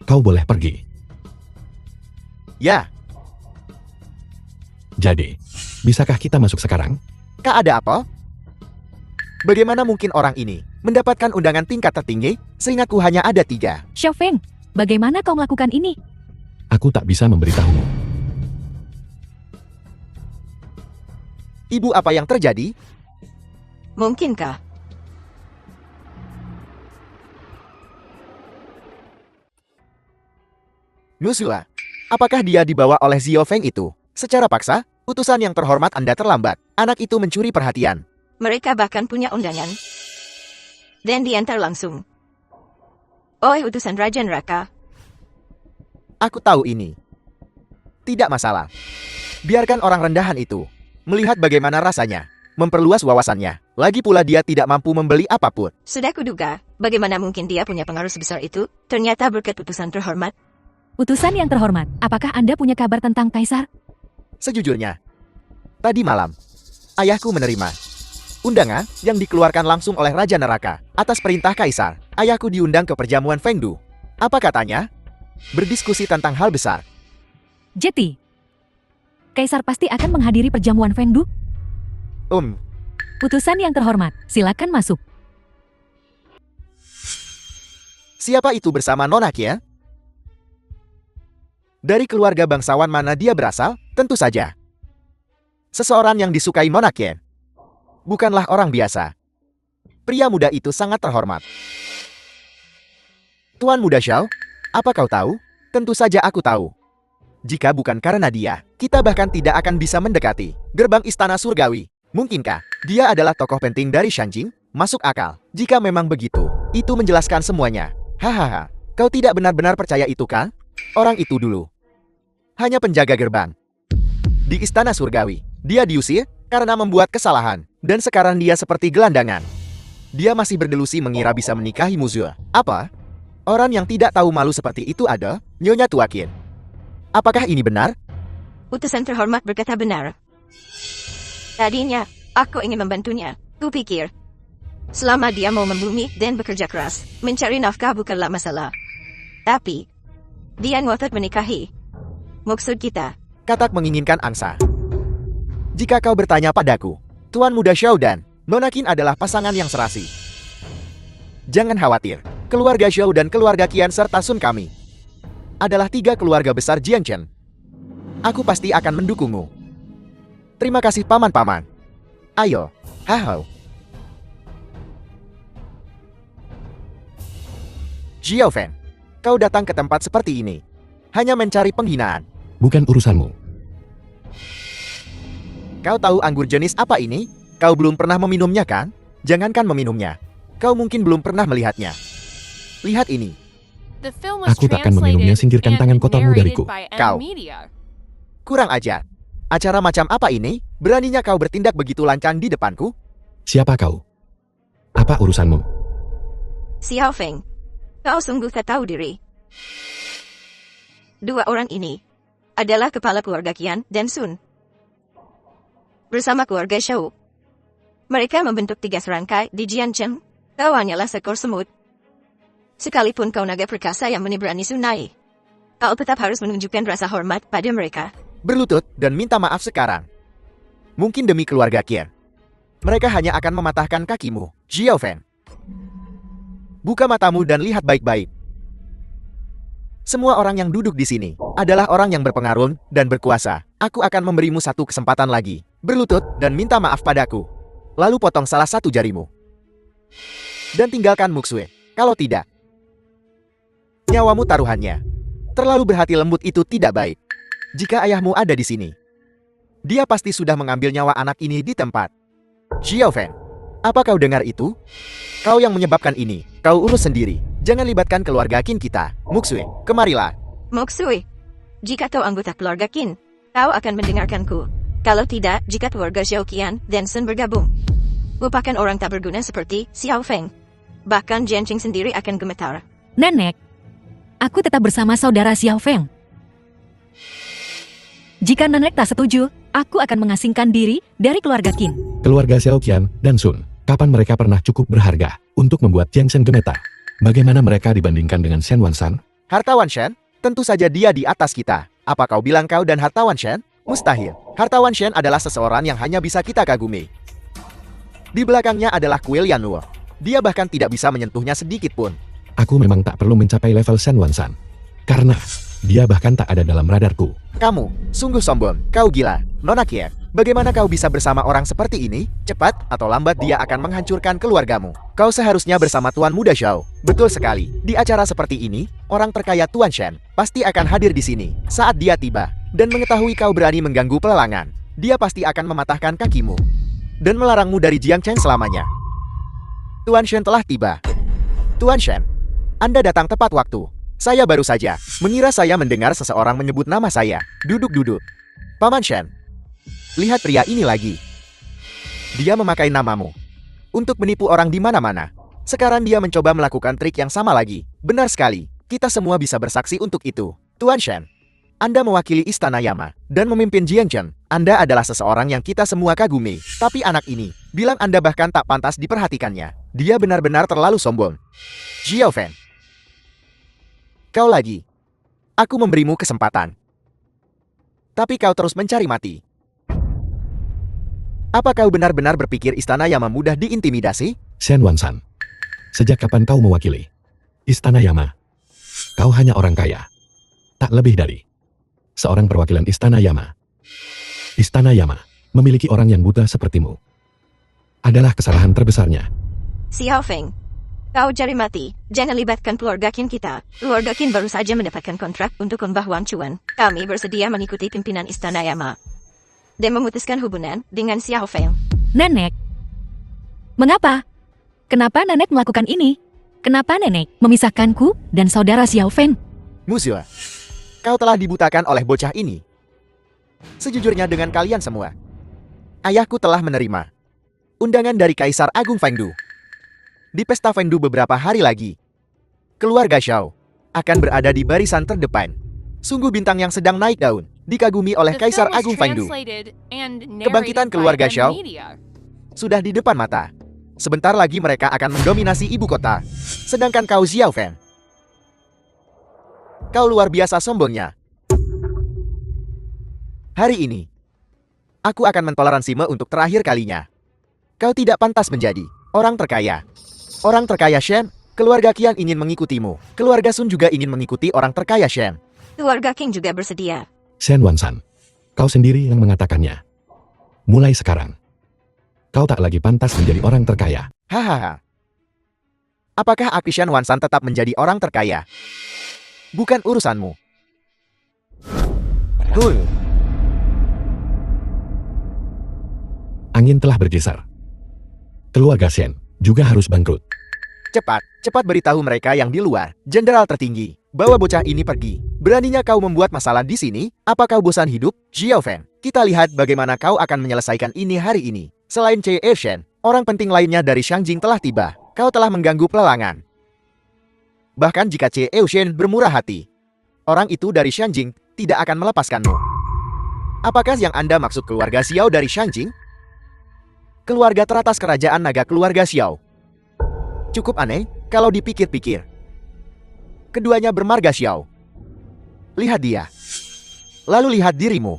Kau boleh pergi. Ya, Jadi, bisakah kita masuk sekarang? Kak ada apa? Bagaimana mungkin orang ini mendapatkan undangan tingkat tertinggi? Seingatku hanya ada 3. Xiao Feng, bagaimana kau melakukan ini? Aku tak bisa memberitahumu. Ibu, apa yang terjadi? Mungkinkah? Nusua, apakah dia dibawa oleh Xiao Feng itu? Secara paksa, utusan yang terhormat Anda terlambat. Anak itu mencuri perhatian. Mereka bahkan punya undangan. Dan diantar langsung. Oi utusan Raja Neraka. Aku tahu ini. Tidak masalah. Biarkan orang rendahan itu melihat bagaimana rasanya, memperluas wawasannya. Lagi pula dia tidak mampu membeli apapun. Sudah kuduga, bagaimana mungkin dia punya pengaruh sebesar itu? Ternyata berkat utusan terhormat. Utusan yang terhormat, apakah Anda punya kabar tentang Kaisar? Sejujurnya, tadi malam, ayahku menerima undangan yang dikeluarkan langsung oleh Raja Neraka. Atas perintah Kaisar, ayahku diundang ke perjamuan Fengdu. Apa katanya? Berdiskusi tentang hal besar. Jeti, Kaisar pasti akan menghadiri perjamuan Fengdu? Utusan yang terhormat, silakan masuk. Siapa itu bersama Nona Kia? Dari keluarga bangsawan mana dia berasal? Tentu saja. Seseorang yang disukai Nona Kia. Bukanlah orang biasa. Pria muda itu sangat terhormat. Tuan Muda Xiao, apa kau tahu? Tentu saja aku tahu. Jika bukan karena dia, kita bahkan tidak akan bisa mendekati gerbang istana surgawi. Mungkinkah dia adalah tokoh penting dari Shanjing? Masuk akal. Jika memang begitu, itu menjelaskan semuanya. Hahaha, kau tidak benar-benar percaya itu kan? Orang itu dulu hanya penjaga gerbang di istana surgawi. Dia diusir karena membuat kesalahan, dan sekarang dia seperti gelandangan. Dia masih berdelusi mengira bisa menikahi Muzua. Apa? Orang yang tidak tahu malu seperti itu ada? Nyonya Tuakin. Apakah ini benar? Utusan terhormat berkata benar. Tadinya, aku ingin membantunya. Kupikir, selama dia mau membumi dan bekerja keras, mencari nafkah bukanlah masalah. Tapi, dia ngotot menikahi. Maksud kita, Katak menginginkan angsa. Jika kau bertanya padaku, Tuan Muda Xiao dan Nona Qin adalah pasangan yang serasi. Jangan khawatir, keluarga Xiao dan keluarga Qian serta Sun kami adalah 3 keluarga besar Jiangchen. Aku pasti akan mendukungmu. Terima kasih paman-paman. Ayo, hahau. Xiao Fan, kau datang ke tempat seperti ini hanya mencari penghinaan. Bukan urusanmu. Kau tahu anggur jenis apa ini? Kau belum pernah meminumnya kan? Jangankan meminumnya, kau mungkin belum pernah melihatnya. Lihat ini. The film was Aku takkan meminumnya, translated singkirkan and tangan kotormu narrated dariku. by Kau. Amelia. Kurang ajar. Acara macam apa ini? Beraninya kau bertindak begitu lancang di depanku? Siapa kau? Apa urusanmu? Xiao Feng, kau sungguh tak tahu diri. 2 orang ini adalah kepala keluarga Qian dan Sun. Bersama keluarga Xiao, mereka membentuk 3 serangkai di Jiangchen. Kau hanyalah seekor semut. Sekalipun kau naga perkasa yang menebrani sungai, kau tetap harus menunjukkan rasa hormat pada mereka. Berlutut dan minta maaf sekarang. Mungkin demi keluarga Qian. Mereka hanya akan mematahkan kakimu, Xiao Fan. Buka matamu dan lihat baik-baik. Semua orang yang duduk di sini adalah orang yang berpengaruh dan berkuasa. Aku akan memberimu 1 kesempatan lagi. Berlutut dan minta maaf padaku. Lalu potong salah 1 jarimu. Dan tinggalkan Muxue. Kalau tidak, Nyawamu taruhannya. Terlalu berhati lembut itu tidak baik. Jika ayahmu ada di sini, dia pasti sudah mengambil nyawa anak ini di tempat. Xiao Feng, apa kau dengar itu? Kau yang menyebabkan ini. Kau urus sendiri. Jangan libatkan keluarga Qin kita. Muxue, kemarilah. Moksui, jika kau anggota keluarga Qin, kau akan mendengarkanku. Kalau tidak, jika keluarga Xiao Qian dan Sun bergabung, lupakan orang tak berguna seperti Xiao Feng. Bahkan Jianqing sendiri akan gemetar. Nenek, aku tetap bersama saudara Xiao Feng. Jika nenek tak setuju, aku akan mengasingkan diri dari keluarga Qin. Keluarga Xiao Qian dan Sun, kapan mereka pernah cukup berharga untuk membuat Jiang Shen gemetar? Bagaimana mereka dibandingkan dengan Shen Wansan? Hartawan Shen? Tentu saja dia di atas kita. Apa kau bilang kau dan Hartawan Shen? Mustahil. Hartawan Shen adalah seseorang yang hanya bisa kita kagumi. Di belakangnya adalah Kuil Yanluo. Dia bahkan tidak bisa menyentuhnya sedikit pun. Aku memang tak perlu mencapai level Shen Wansan. Karena dia bahkan tak ada dalam radarku. Kamu, sungguh sombong. Kau gila. Nona Kiev, bagaimana kau bisa bersama orang seperti ini? Cepat atau lambat dia akan menghancurkan keluargamu. Kau seharusnya bersama Tuan Muda Xiao. Betul sekali. Di acara seperti ini, orang terkaya Tuan Shen pasti akan hadir di sini. Saat dia tiba dan mengetahui kau berani mengganggu pelelangan, dia pasti akan mematahkan kakimu dan melarangmu dari Jiang Chen selamanya. Tuan Shen telah tiba. Tuan Shen, Anda datang tepat waktu. Saya baru saja mengira saya mendengar seseorang menyebut nama saya. Duduk-duduk. Paman Shen, lihat pria ini lagi. Dia memakai namamu untuk menipu orang di mana-mana. Sekarang dia mencoba melakukan trik yang sama lagi. Benar sekali. Kita semua bisa bersaksi untuk itu. Tuan Shen, Anda mewakili Istana Yama dan memimpin Jiangchen. Anda adalah seseorang yang kita semua kagumi. Tapi anak ini bilang Anda bahkan tak pantas diperhatikannya. Dia benar-benar terlalu sombong. Xiao Feng, kau lagi. Aku memberimu kesempatan. Tapi kau terus mencari mati. Apa kau benar-benar berpikir Istana Yama mudah diintimidasi? Shen Wansan, sejak kapan kau mewakili Istana Yama? Kau hanya orang kaya. Tak lebih dari seorang perwakilan Istana Yama. Istana Yama memiliki orang yang buta sepertimu. Adalah kesalahan terbesarnya. Xiao Feng, kau cari mati. Jangan libatkan keluarga Qin kita. Keluarga Qin baru saja mendapatkan kontrak untuk lembah Wanchuan. Kami bersedia mengikuti pimpinan Istana Yama dan memutuskan hubungan dengan Xiao Feng. Nenek, mengapa? Kenapa nenek melakukan ini? Kenapa nenek memisahkanku dan saudara Xiao Feng? Musuh, kau telah dibutakan oleh bocah ini. Sejujurnya dengan kalian semua, ayahku telah menerima undangan dari Kaisar Agung Fengdu. Di pesta Fengdu beberapa hari lagi, keluarga Xiao akan berada di barisan terdepan. Sungguh bintang yang sedang naik daun, dikagumi oleh The Kaisar film was Agung Fengdu. translated and Kebangkitan narrated keluarga by Xiao Media. Sudah di depan mata. Sebentar lagi mereka akan mendominasi ibu kota. Sedangkan kau Xiao Feng, kau luar biasa sombongnya. Hari ini, aku akan mentoleransimu untuk terakhir kalinya. Kau tidak pantas menjadi orang terkaya. Orang terkaya Shen, keluarga Qian ingin mengikutimu. Keluarga Sun juga ingin mengikuti orang terkaya Shen. Keluarga King juga bersedia. Shen Wansan, kau sendiri yang mengatakannya. Mulai sekarang, kau tak lagi pantas menjadi orang terkaya. Hahaha. Apakah Akishan Wansan tetap menjadi orang terkaya? Bukan urusanmu. Angin telah bergeser. Keluarga Shen juga harus bangkrut. Cepat beritahu mereka yang di luar, jenderal tertinggi, bawa bocah ini pergi. Beraninya kau membuat masalah di sini? Apa kau bosan hidup? Xiao Feng, kita lihat bagaimana kau akan menyelesaikan ini hari ini. Selain Che Shen, orang penting lainnya dari Shangjing telah tiba. Kau telah mengganggu pelelangan. Bahkan jika Che Shen bermurah hati, orang itu dari Shangjing tidak akan melepaskanmu. Apakah yang Anda maksud keluarga Xiao dari Shangjing? Keluarga teratas kerajaan naga keluarga Xiao. Cukup aneh kalau dipikir-pikir. Keduanya bermarga Xiao. Lihat dia. Lalu lihat dirimu.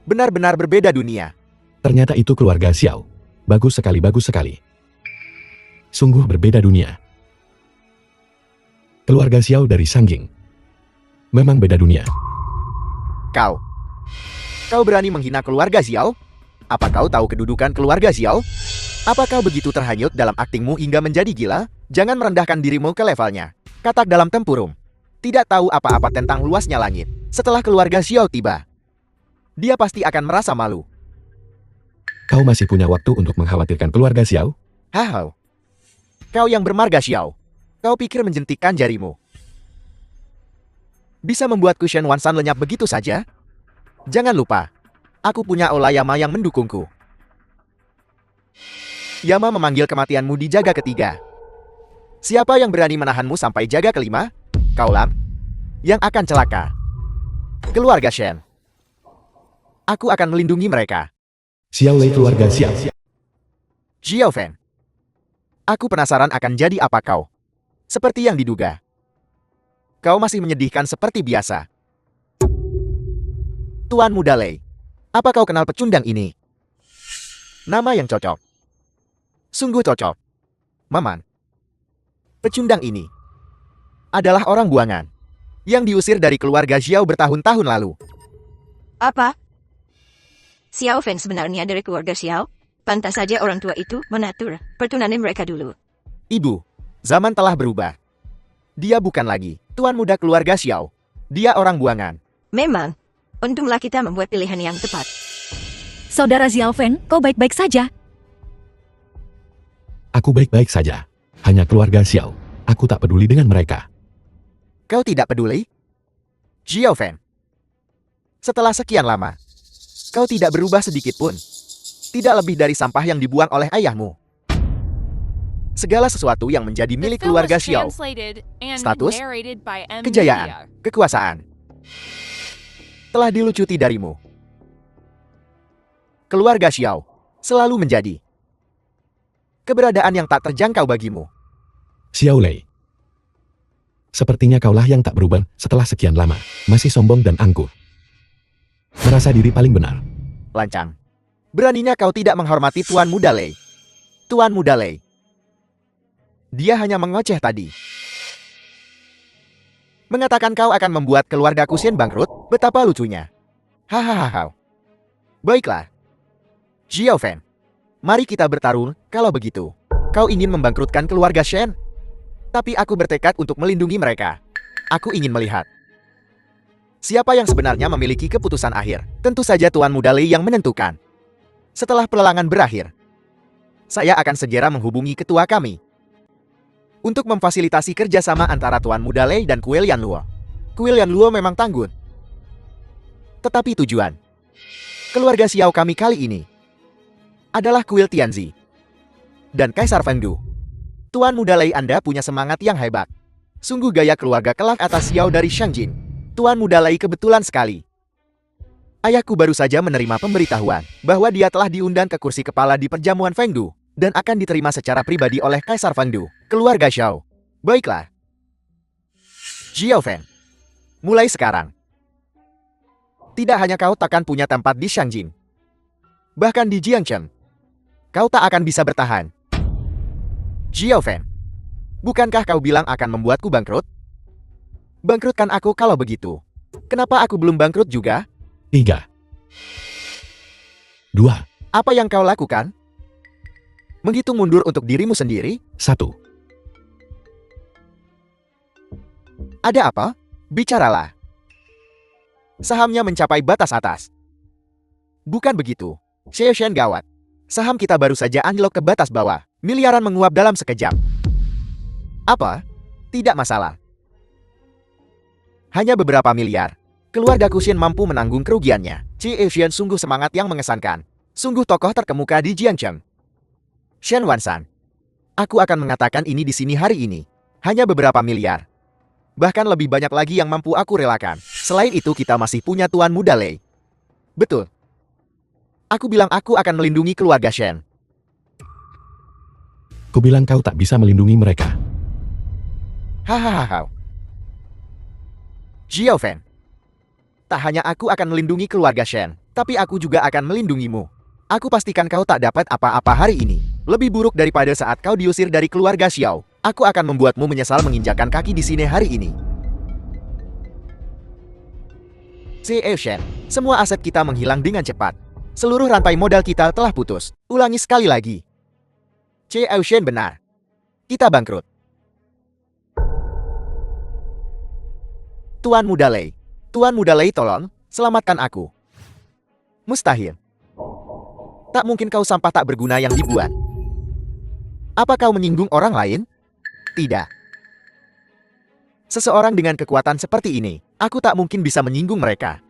Benar-benar berbeda dunia. Ternyata itu keluarga Xiao. Bagus sekali, bagus sekali. Sungguh berbeda dunia. Keluarga Xiao dari Shangjing memang beda dunia. Kau berani menghina keluarga Xiao? Apa kau tahu kedudukan keluarga Xiao? Apa kau begitu terhanyut dalam aktingmu hingga menjadi gila? Jangan merendahkan dirimu ke levelnya. Katak dalam tempurung. Tidak tahu apa-apa tentang luasnya langit. Setelah keluarga Xiao tiba, dia pasti akan merasa malu. Kau masih punya waktu untuk mengkhawatirkan keluarga Xiao? Hahau. Kau yang bermarga Xiao. Kau pikir menjentikkan jarimu bisa membuatku Shen Wansan lenyap begitu saja? Jangan lupa, aku punya Ola Yama yang mendukungku. Yama memanggil kematianmu di jaga ketiga. Siapa yang berani menahanmu sampai jaga kelima? Kaulah yang akan celaka. Keluarga Shen. Aku akan melindungi mereka. Xiao Lei keluarga Xiao. Xiao Fen. Aku penasaran akan jadi apa kau. Seperti yang diduga. Kau masih menyedihkan seperti biasa. Tuan Muda Lei. Apa kau kenal pecundang ini? Nama yang cocok. Sungguh cocok. Maman. Pecundang ini adalah orang buangan yang diusir dari keluarga Xiao bertahun-tahun lalu. Apa? Xiao Fen sebenarnya dari keluarga Xiao? Pantas saja orang tua itu mengatur pertunangan mereka dulu. Ibu, zaman telah berubah. Dia bukan lagi tuan muda keluarga Xiao. Dia orang buangan. Memang, untunglah kita membuat pilihan yang tepat. Saudara Xiao Fen, kau baik-baik saja. Aku baik-baik saja. Hanya keluarga Xiao. Aku tak peduli dengan mereka. Kau tidak peduli? Xiao Fen. Setelah sekian lama, kau tidak berubah sedikit pun. Tidak lebih dari sampah yang dibuang oleh ayahmu. Segala sesuatu yang menjadi The milik film keluarga was Xiao. translated and Status, narrated by M. Kejayaan, Media. kekuasaan telah dilucuti darimu. Keluarga Xiao selalu menjadi keberadaan yang tak terjangkau bagimu. Xiao Lei. Sepertinya kaulah yang tak berubah setelah sekian lama. Masih sombong dan angkuh. Merasa diri paling benar. Lancang. Beraninya kau tidak menghormati Tuan Muda Lei. Tuan Muda Lei. Dia hanya mengoceh tadi. Mengatakan kau akan membuat keluarga Kusien bangkrut, betapa lucunya. Hahaha. Baiklah. Xiao Fen. Mari kita bertarung, kalau begitu. Kau ingin membangkrutkan keluarga Shen? Tapi aku bertekad untuk melindungi mereka. Aku ingin melihat siapa yang sebenarnya memiliki keputusan akhir. Tentu saja Tuan Muda Lei yang menentukan. Setelah pelelangan berakhir, saya akan segera menghubungi ketua kami untuk memfasilitasi kerjasama antara Tuan Muda Lei dan Kuil Yanluo. Kuil Yanluo memang tangguh. Tetapi tujuan keluarga Xiao kami kali ini adalah Kuil Tianzi dan Kaisar Fengdu. Tuan Muda Lei, Anda punya semangat yang hebat. Sungguh gaya keluarga kelak atas Xiao dari Shangjin. Tuan Muda Lei kebetulan sekali. Ayahku baru saja menerima pemberitahuan bahwa dia telah diundang ke kursi kepala di perjamuan Fengdu dan akan diterima secara pribadi oleh Kaisar Fengdu, keluarga Xiao. Baiklah. Xiao Fen. Mulai sekarang, tidak hanya kau takkan punya tempat di Shangjin. Bahkan di Jiangcheng, kau tak akan bisa bertahan. Xiao Fen. Bukankah kau bilang akan membuatku bangkrut? Bangkrutkan aku kalau begitu. Kenapa aku belum bangkrut juga? 3, 2, Apa yang kau lakukan? Menghitung mundur untuk dirimu sendiri? 1. Ada apa? Bicaralah. Sahamnya mencapai batas atas. Bukan begitu. Xiao Shen gawat. Saham kita baru saja anjlok ke batas bawah. Miliaran menguap dalam sekejap. Apa? Tidak masalah. Hanya beberapa miliar. Keluarga Kusien mampu menanggung kerugiannya. Xiao Shen sungguh semangat yang mengesankan. Sungguh tokoh terkemuka di Jiangcheng. Shen Wansan. Aku akan mengatakan ini di sini hari ini. Hanya beberapa miliar. Bahkan lebih banyak lagi yang mampu aku relakan. Selain itu kita masih punya Tuan Muda Lei. Betul. Aku bilang aku akan melindungi keluarga Shen. Kubilang kau tak bisa melindungi mereka. Hahaha. Xiao Fen. Tak hanya aku akan melindungi keluarga Shen, tapi aku juga akan melindungimu. Aku pastikan kau tak dapat apa-apa hari ini. Lebih buruk daripada saat kau diusir dari keluarga Xiao. Aku akan membuatmu menyesal menginjakkan kaki di sini hari ini. Xiao Shen, semua aset kita menghilang dengan cepat. Seluruh rantai modal kita telah putus. Ulangi sekali lagi. Xiao Shen benar. Kita bangkrut. Tuan Muda Lei. Tuan Muda Lei, tolong, selamatkan aku. Mustahil. Tak mungkin kau sampah tak berguna yang dibuat. Apa kau menyinggung orang lain? Tidak. Seseorang dengan kekuatan seperti ini, aku tak mungkin bisa menyinggung mereka.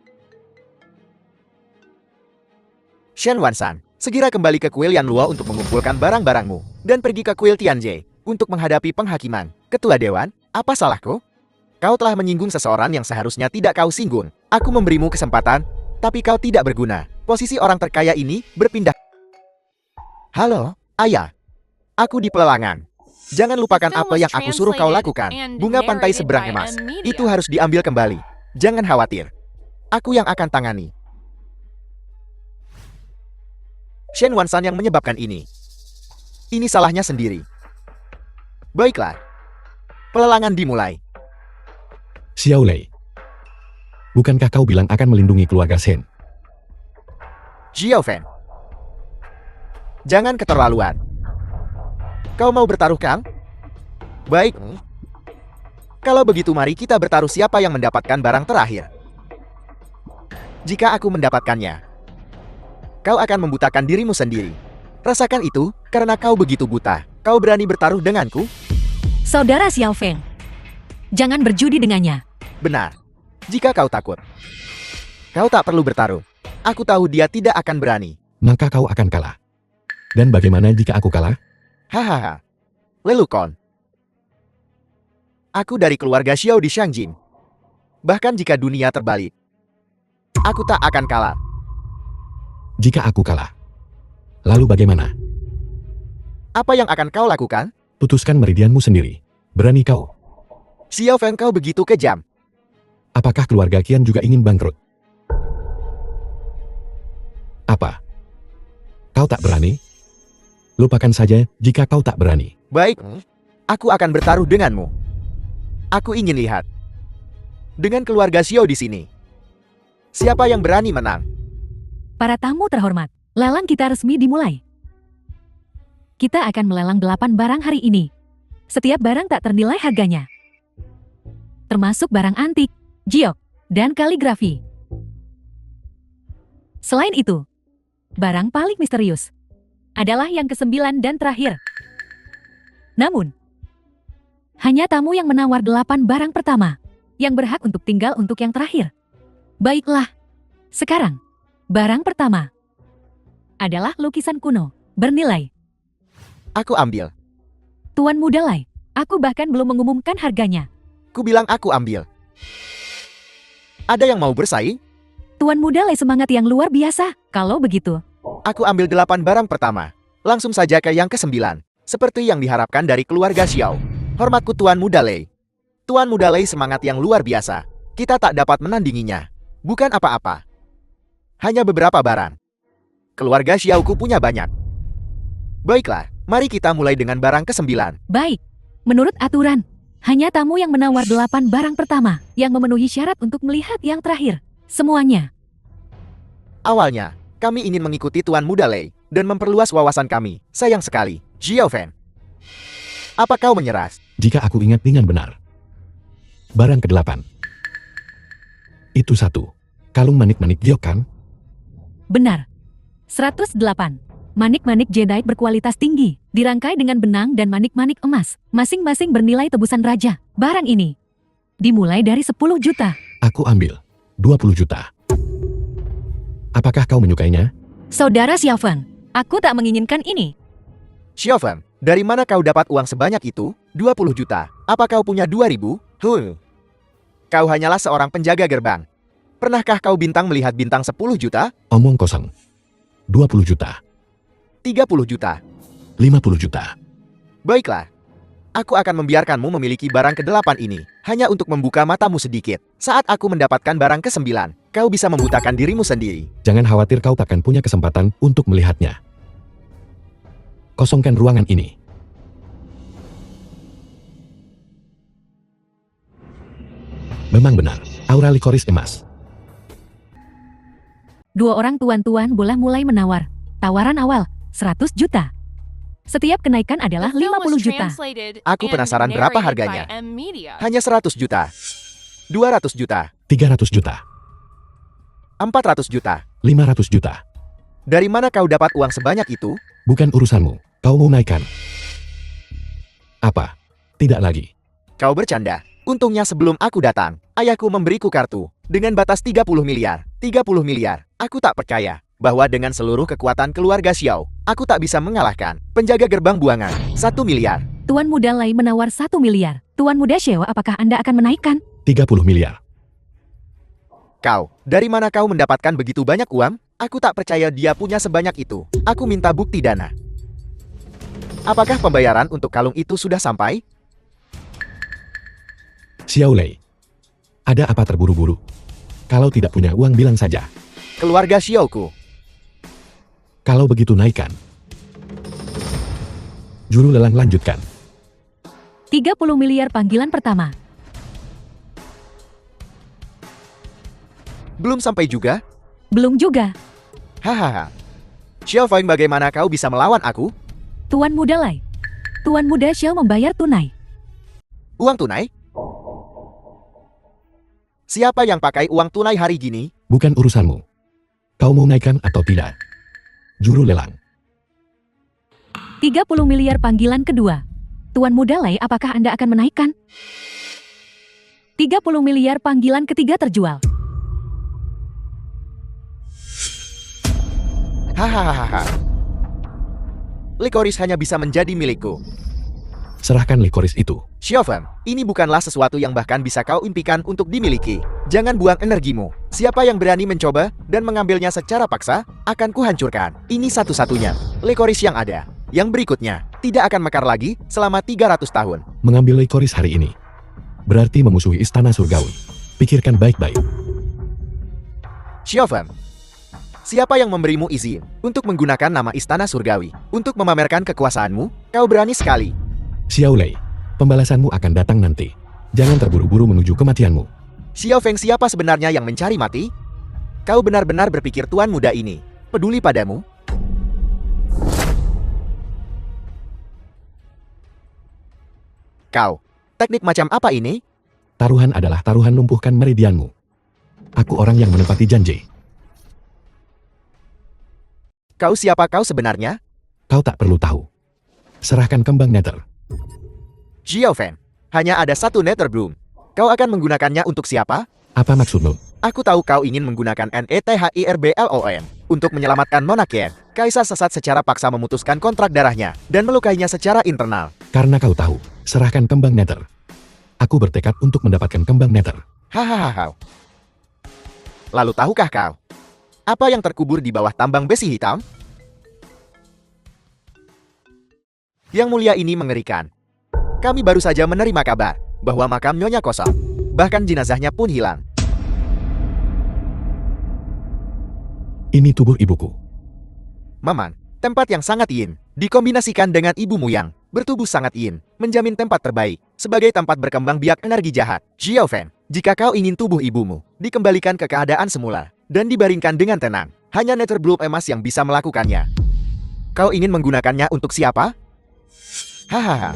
Shen Wansan, segera kembali ke kuil Yanluo untuk mengumpulkan barang-barangmu, dan pergi ke kuil Tianjie untuk menghadapi penghakiman. Ketua Dewan, apa salahku? Kau telah menyinggung seseorang yang seharusnya tidak kau singgung. Aku memberimu kesempatan, tapi kau tidak berguna. Posisi orang terkaya ini berpindah. Halo, ayah. Aku di pelelangan. Jangan lupakan apa yang aku suruh kau lakukan. Bunga pantai seberang emas. Itu harus diambil kembali. Jangan khawatir. Aku yang akan tangani. Shen Wansan yang menyebabkan ini. Ini salahnya sendiri. Baiklah. Pelelangan dimulai. Xiao Lei. Bukankah kau bilang akan melindungi keluarga Shen? Xiao Fen. Jangan keterlaluan. Kau mau bertaruh, Kang? Baik. Kalau begitu mari kita bertaruh siapa yang mendapatkan barang terakhir. Jika aku mendapatkannya, kau akan membutakan dirimu sendiri. Rasakan itu, karena kau begitu buta. Kau berani bertaruh denganku? Saudara Xiao Feng, jangan berjudi dengannya. Benar. Jika kau takut, kau tak perlu bertaruh. Aku tahu dia tidak akan berani. Maka kau akan kalah. Dan bagaimana jika aku kalah? Hahaha. Lelukon. Aku dari keluarga Xiao di Shangjin. Bahkan jika dunia terbalik, aku tak akan kalah. Jika aku kalah, lalu bagaimana? Apa yang akan kau lakukan? Putuskan meridianmu sendiri. Berani kau? Xiao Feng, kau begitu kejam. Apakah keluarga Qian juga ingin bangkrut? Apa? Kau tak berani? Lupakan saja jika kau tak berani. Baik, aku akan bertaruh denganmu. Aku ingin lihat. Dengan keluarga Xiao di sini, siapa yang berani menang? Para tamu terhormat, lelang kita resmi dimulai. Kita akan melelang 8 barang hari ini. Setiap barang tak ternilai harganya. Termasuk barang antik, giok, dan kaligrafi. Selain itu, barang paling misterius adalah yang ke-9 dan terakhir. Namun, hanya tamu yang menawar 8 barang pertama yang berhak untuk tinggal untuk yang terakhir. Baiklah, sekarang, barang pertama adalah lukisan kuno, bernilai. Aku ambil. Tuan Muda Lei, aku bahkan belum mengumumkan harganya. Ku bilang aku ambil. Ada yang mau bersaing? Tuan Muda Lei semangat yang luar biasa. Kalau begitu, Aku ambil 8 barang pertama. Langsung saja ke yang ke-9. Seperti yang diharapkan dari keluarga Xiao. Hormatku Tuan Muda Lei. Tuan Muda Lei semangat yang luar biasa. Kita tak dapat menandinginya. Bukan apa-apa. Hanya beberapa barang. Keluarga Xiaoku punya banyak. Baiklah, mari kita mulai dengan barang ke-9. baik. Menurut aturan, hanya tamu yang menawar 8 barang pertama yang memenuhi syarat untuk melihat yang terakhir. Semuanya. Awalnya, kami ingin mengikuti Tuan Muda Lei dan memperluas wawasan kami. Sayang sekali, Xiao Fen. Apa kau menyerah? Jika aku ingat dengan benar. Barang ke-8. Itu 1. Kalung manik-manik giok kan? Benar. 108. Manik-manik jadeite berkualitas tinggi, dirangkai dengan benang dan manik-manik emas, masing-masing bernilai tebusan raja. Barang ini dimulai dari 10 juta. Aku ambil 20 juta. Apakah kau menyukainya? Saudara Xiao Feng, aku tak menginginkan ini. Xiao Fen, dari mana kau dapat uang sebanyak itu? 20 juta. Apa kau punya 2.000? Kau hanyalah seorang penjaga gerbang. Pernahkah kau bintang melihat bintang 10 juta? Omong kosong. 20 juta. 30 juta. 50 juta. Baiklah. Aku akan membiarkanmu memiliki barang ke-8 ini, hanya untuk membuka matamu sedikit. Saat aku mendapatkan barang ke-9, kau bisa membutakan dirimu sendiri. Jangan khawatir, kau takkan punya kesempatan untuk melihatnya. Kosongkan ruangan ini. Memang benar, aura likoris emas. 2 orang tuan-tuan bola mulai menawar. Tawaran awal, 100 juta. Setiap kenaikan adalah The film 50 was juta. translated Aku and penasaran berapa narrated harganya. by M Media. Hanya 100 juta. 200 juta, 300 juta, 400 juta. 500 juta. Dari mana kau dapat uang sebanyak itu? Bukan urusanmu. Kau mau naikkan? Apa? Tidak lagi. Kau bercanda. Untungnya sebelum aku datang, ayahku memberiku kartu dengan batas 30 miliar. 30 miliar. Aku tak percaya bahwa dengan seluruh kekuatan keluarga Xiao, aku tak bisa mengalahkan penjaga gerbang buangan. 1 miliar. Tuan Muda Lai menawar 1 miliar. Tuan Muda Xiao, apakah Anda akan menaikkan? 30 miliar. Kau, dari mana kau mendapatkan begitu banyak uang? Aku tak percaya dia punya sebanyak itu. Aku minta bukti dana. Apakah pembayaran untuk kalung itu sudah sampai? Xiao Lei. Ada apa terburu-buru? Kalau tidak punya uang bilang saja. Keluarga Xiaoku. Kalau begitu naikkan. Juru lelang lanjutkan. 30 miliar panggilan pertama. Belum sampai juga? Belum juga. Hahaha. Xiao Feng, bagaimana kau bisa melawan aku? Tuan Muda Lai. Tuan Muda Xiao membayar tunai. Uang tunai? Siapa yang pakai uang tunai hari gini? Bukan urusanmu. Kau mau naikkan atau tidak? Juru lelang. 30 miliar panggilan kedua. Tuan Muda Lai, apakah Anda akan menaikkan? 30 miliar panggilan ketiga terjual. Hahaha. Likoris hanya bisa menjadi milikku. Serahkan likoris itu. Xiao Feng, ini bukanlah sesuatu yang bahkan bisa kau impikan untuk dimiliki. Jangan buang energimu. Siapa yang berani mencoba dan mengambilnya secara paksa, akan kuhancurkan. Ini satu-satunya likoris yang ada. Yang berikutnya, tidak akan mekar lagi selama 300 tahun. Mengambil likoris hari ini berarti memusuhi istana surgawi. Pikirkan baik-baik. Xiao Feng, siapa yang memberimu izin untuk menggunakan nama istana surgawi untuk memamerkan kekuasaanmu? Kau berani sekali. Xiao Lei, pembalasanmu akan datang nanti. Jangan terburu-buru menuju kematianmu. Xiao Feng, siapa sebenarnya yang mencari mati? Kau benar-benar berpikir tuan muda ini peduli padamu? Kau, teknik macam apa ini? Taruhan adalah taruhan lumpuhkan meridianmu. Aku orang yang menepati janji. Kau siapa kau sebenarnya? Kau tak perlu tahu. Serahkan kembang nether. Xiao Feng, hanya ada satu nether bloom. Kau akan menggunakannya untuk siapa? Apa maksudmu? Aku tahu kau ingin menggunakan NETHIRBLON untuk menyelamatkan Nona Qian. Kaisar sesat secara paksa memutuskan kontrak darahnya dan melukainya secara internal. Karena kau tahu, serahkan kembang nether. Aku bertekad untuk mendapatkan kembang nether. Hahaha. Lalu tahukah kau apa yang terkubur di bawah tambang besi hitam? Yang mulia, ini mengerikan. Kami baru saja menerima kabar bahwa makam Nyonya kosong. Bahkan jenazahnya pun hilang. Ini tubuh ibuku. Maman, tempat yang sangat yin, dikombinasikan dengan ibumu yang bertubuh sangat yin, menjamin tempat terbaik sebagai tempat berkembang biak energi jahat. Xiao Feng, jika kau ingin tubuh ibumu dikembalikan ke keadaan semula dan dibaringkan dengan tenang, hanya Nether Bloom emas yang bisa melakukannya. Kau ingin menggunakannya untuk siapa? Hahaha.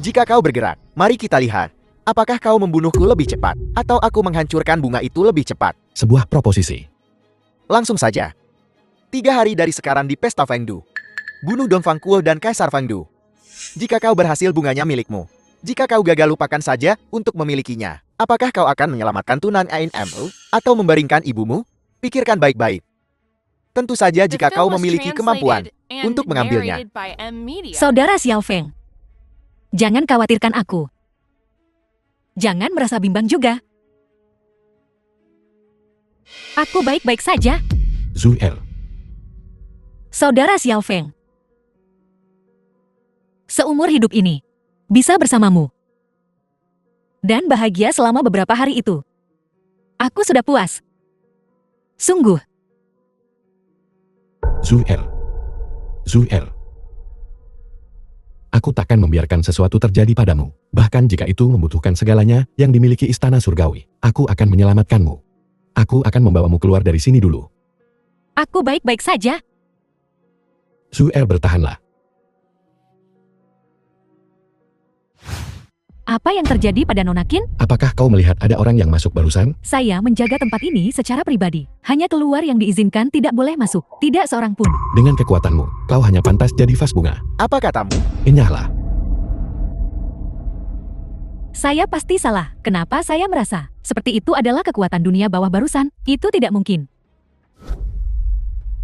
Jika kau bergerak, mari kita lihat. Apakah kau membunuhku lebih cepat, atau aku menghancurkan bunga itu lebih cepat? Sebuah proposisi. Langsung saja. 3 hari dari sekarang di Pesta Fengdu. Bunuh Dong Fangkuo dan Kaisar Fengdu. Jika kau berhasil, bunganya milikmu. Jika kau gagal, lupakan saja untuk memilikinya. Apakah kau akan menyelamatkan Tunan Ain Emil atau membaringkan ibumu? Pikirkan baik-baik. Tentu saja jika kau memiliki kemampuan untuk mengambilnya. Saudara Xiao Feng, jangan khawatirkan aku. Jangan merasa bimbang juga. Aku baik-baik saja. Zuel. Saudara Xiao Feng, seumur hidup ini, bisa bersamamu. Dan bahagia selama beberapa hari itu. Aku sudah puas. Sungguh. Zuel. Zuel. Aku takkan membiarkan sesuatu terjadi padamu. Bahkan jika itu membutuhkan segalanya yang dimiliki istana surgawi. Aku akan menyelamatkanmu. Aku akan membawamu keluar dari sini dulu. Aku baik-baik saja. Zuel, bertahanlah. Apa yang terjadi pada Nona Qin? Apakah kau melihat ada orang yang masuk barusan? Saya menjaga tempat ini secara pribadi. Hanya keluar yang diizinkan, tidak boleh masuk. Tidak seorang pun. Dengan kekuatanmu, kau hanya pantas jadi vas bunga. Apa katamu? Enyahlah. Saya pasti salah. Kenapa saya merasa seperti itu adalah kekuatan dunia bawah barusan? Itu tidak mungkin.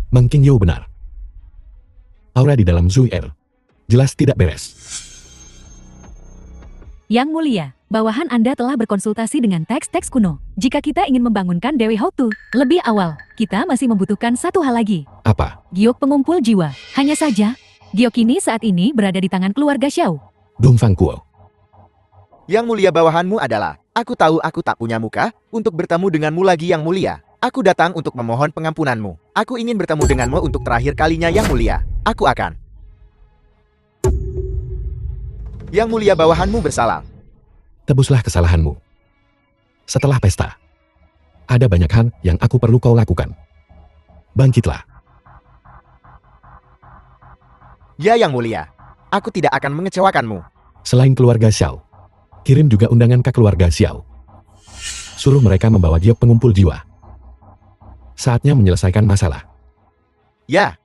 Mang Qingyu benar. Aura di dalam Zui'er jelas tidak beres. Yang mulia, bawahan Anda telah berkonsultasi dengan teks-teks kuno. Jika kita ingin membangunkan Dewi Houtu lebih awal, kita masih membutuhkan satu hal lagi. Apa? Giok pengumpul jiwa. Hanya saja, Giok ini saat ini berada di tangan keluarga Xiao. Dong Fang Kuo. Yang mulia bawahanmu adalah, aku tahu aku tak punya muka untuk bertemu denganmu lagi yang mulia. Aku datang untuk memohon pengampunanmu. Aku ingin bertemu denganmu untuk terakhir kalinya yang mulia. Aku akan. Yang mulia bawahanmu bersalah. Tebuslah kesalahanmu. Setelah pesta, ada banyak hal yang aku perlu kau lakukan. Bangkitlah. Ya yang mulia, aku tidak akan mengecewakanmu. Selain keluarga Xiao, kirim juga undangan ke keluarga Xiao. Suruh mereka membawa Giok pengumpul jiwa. Saatnya menyelesaikan masalah. Ya.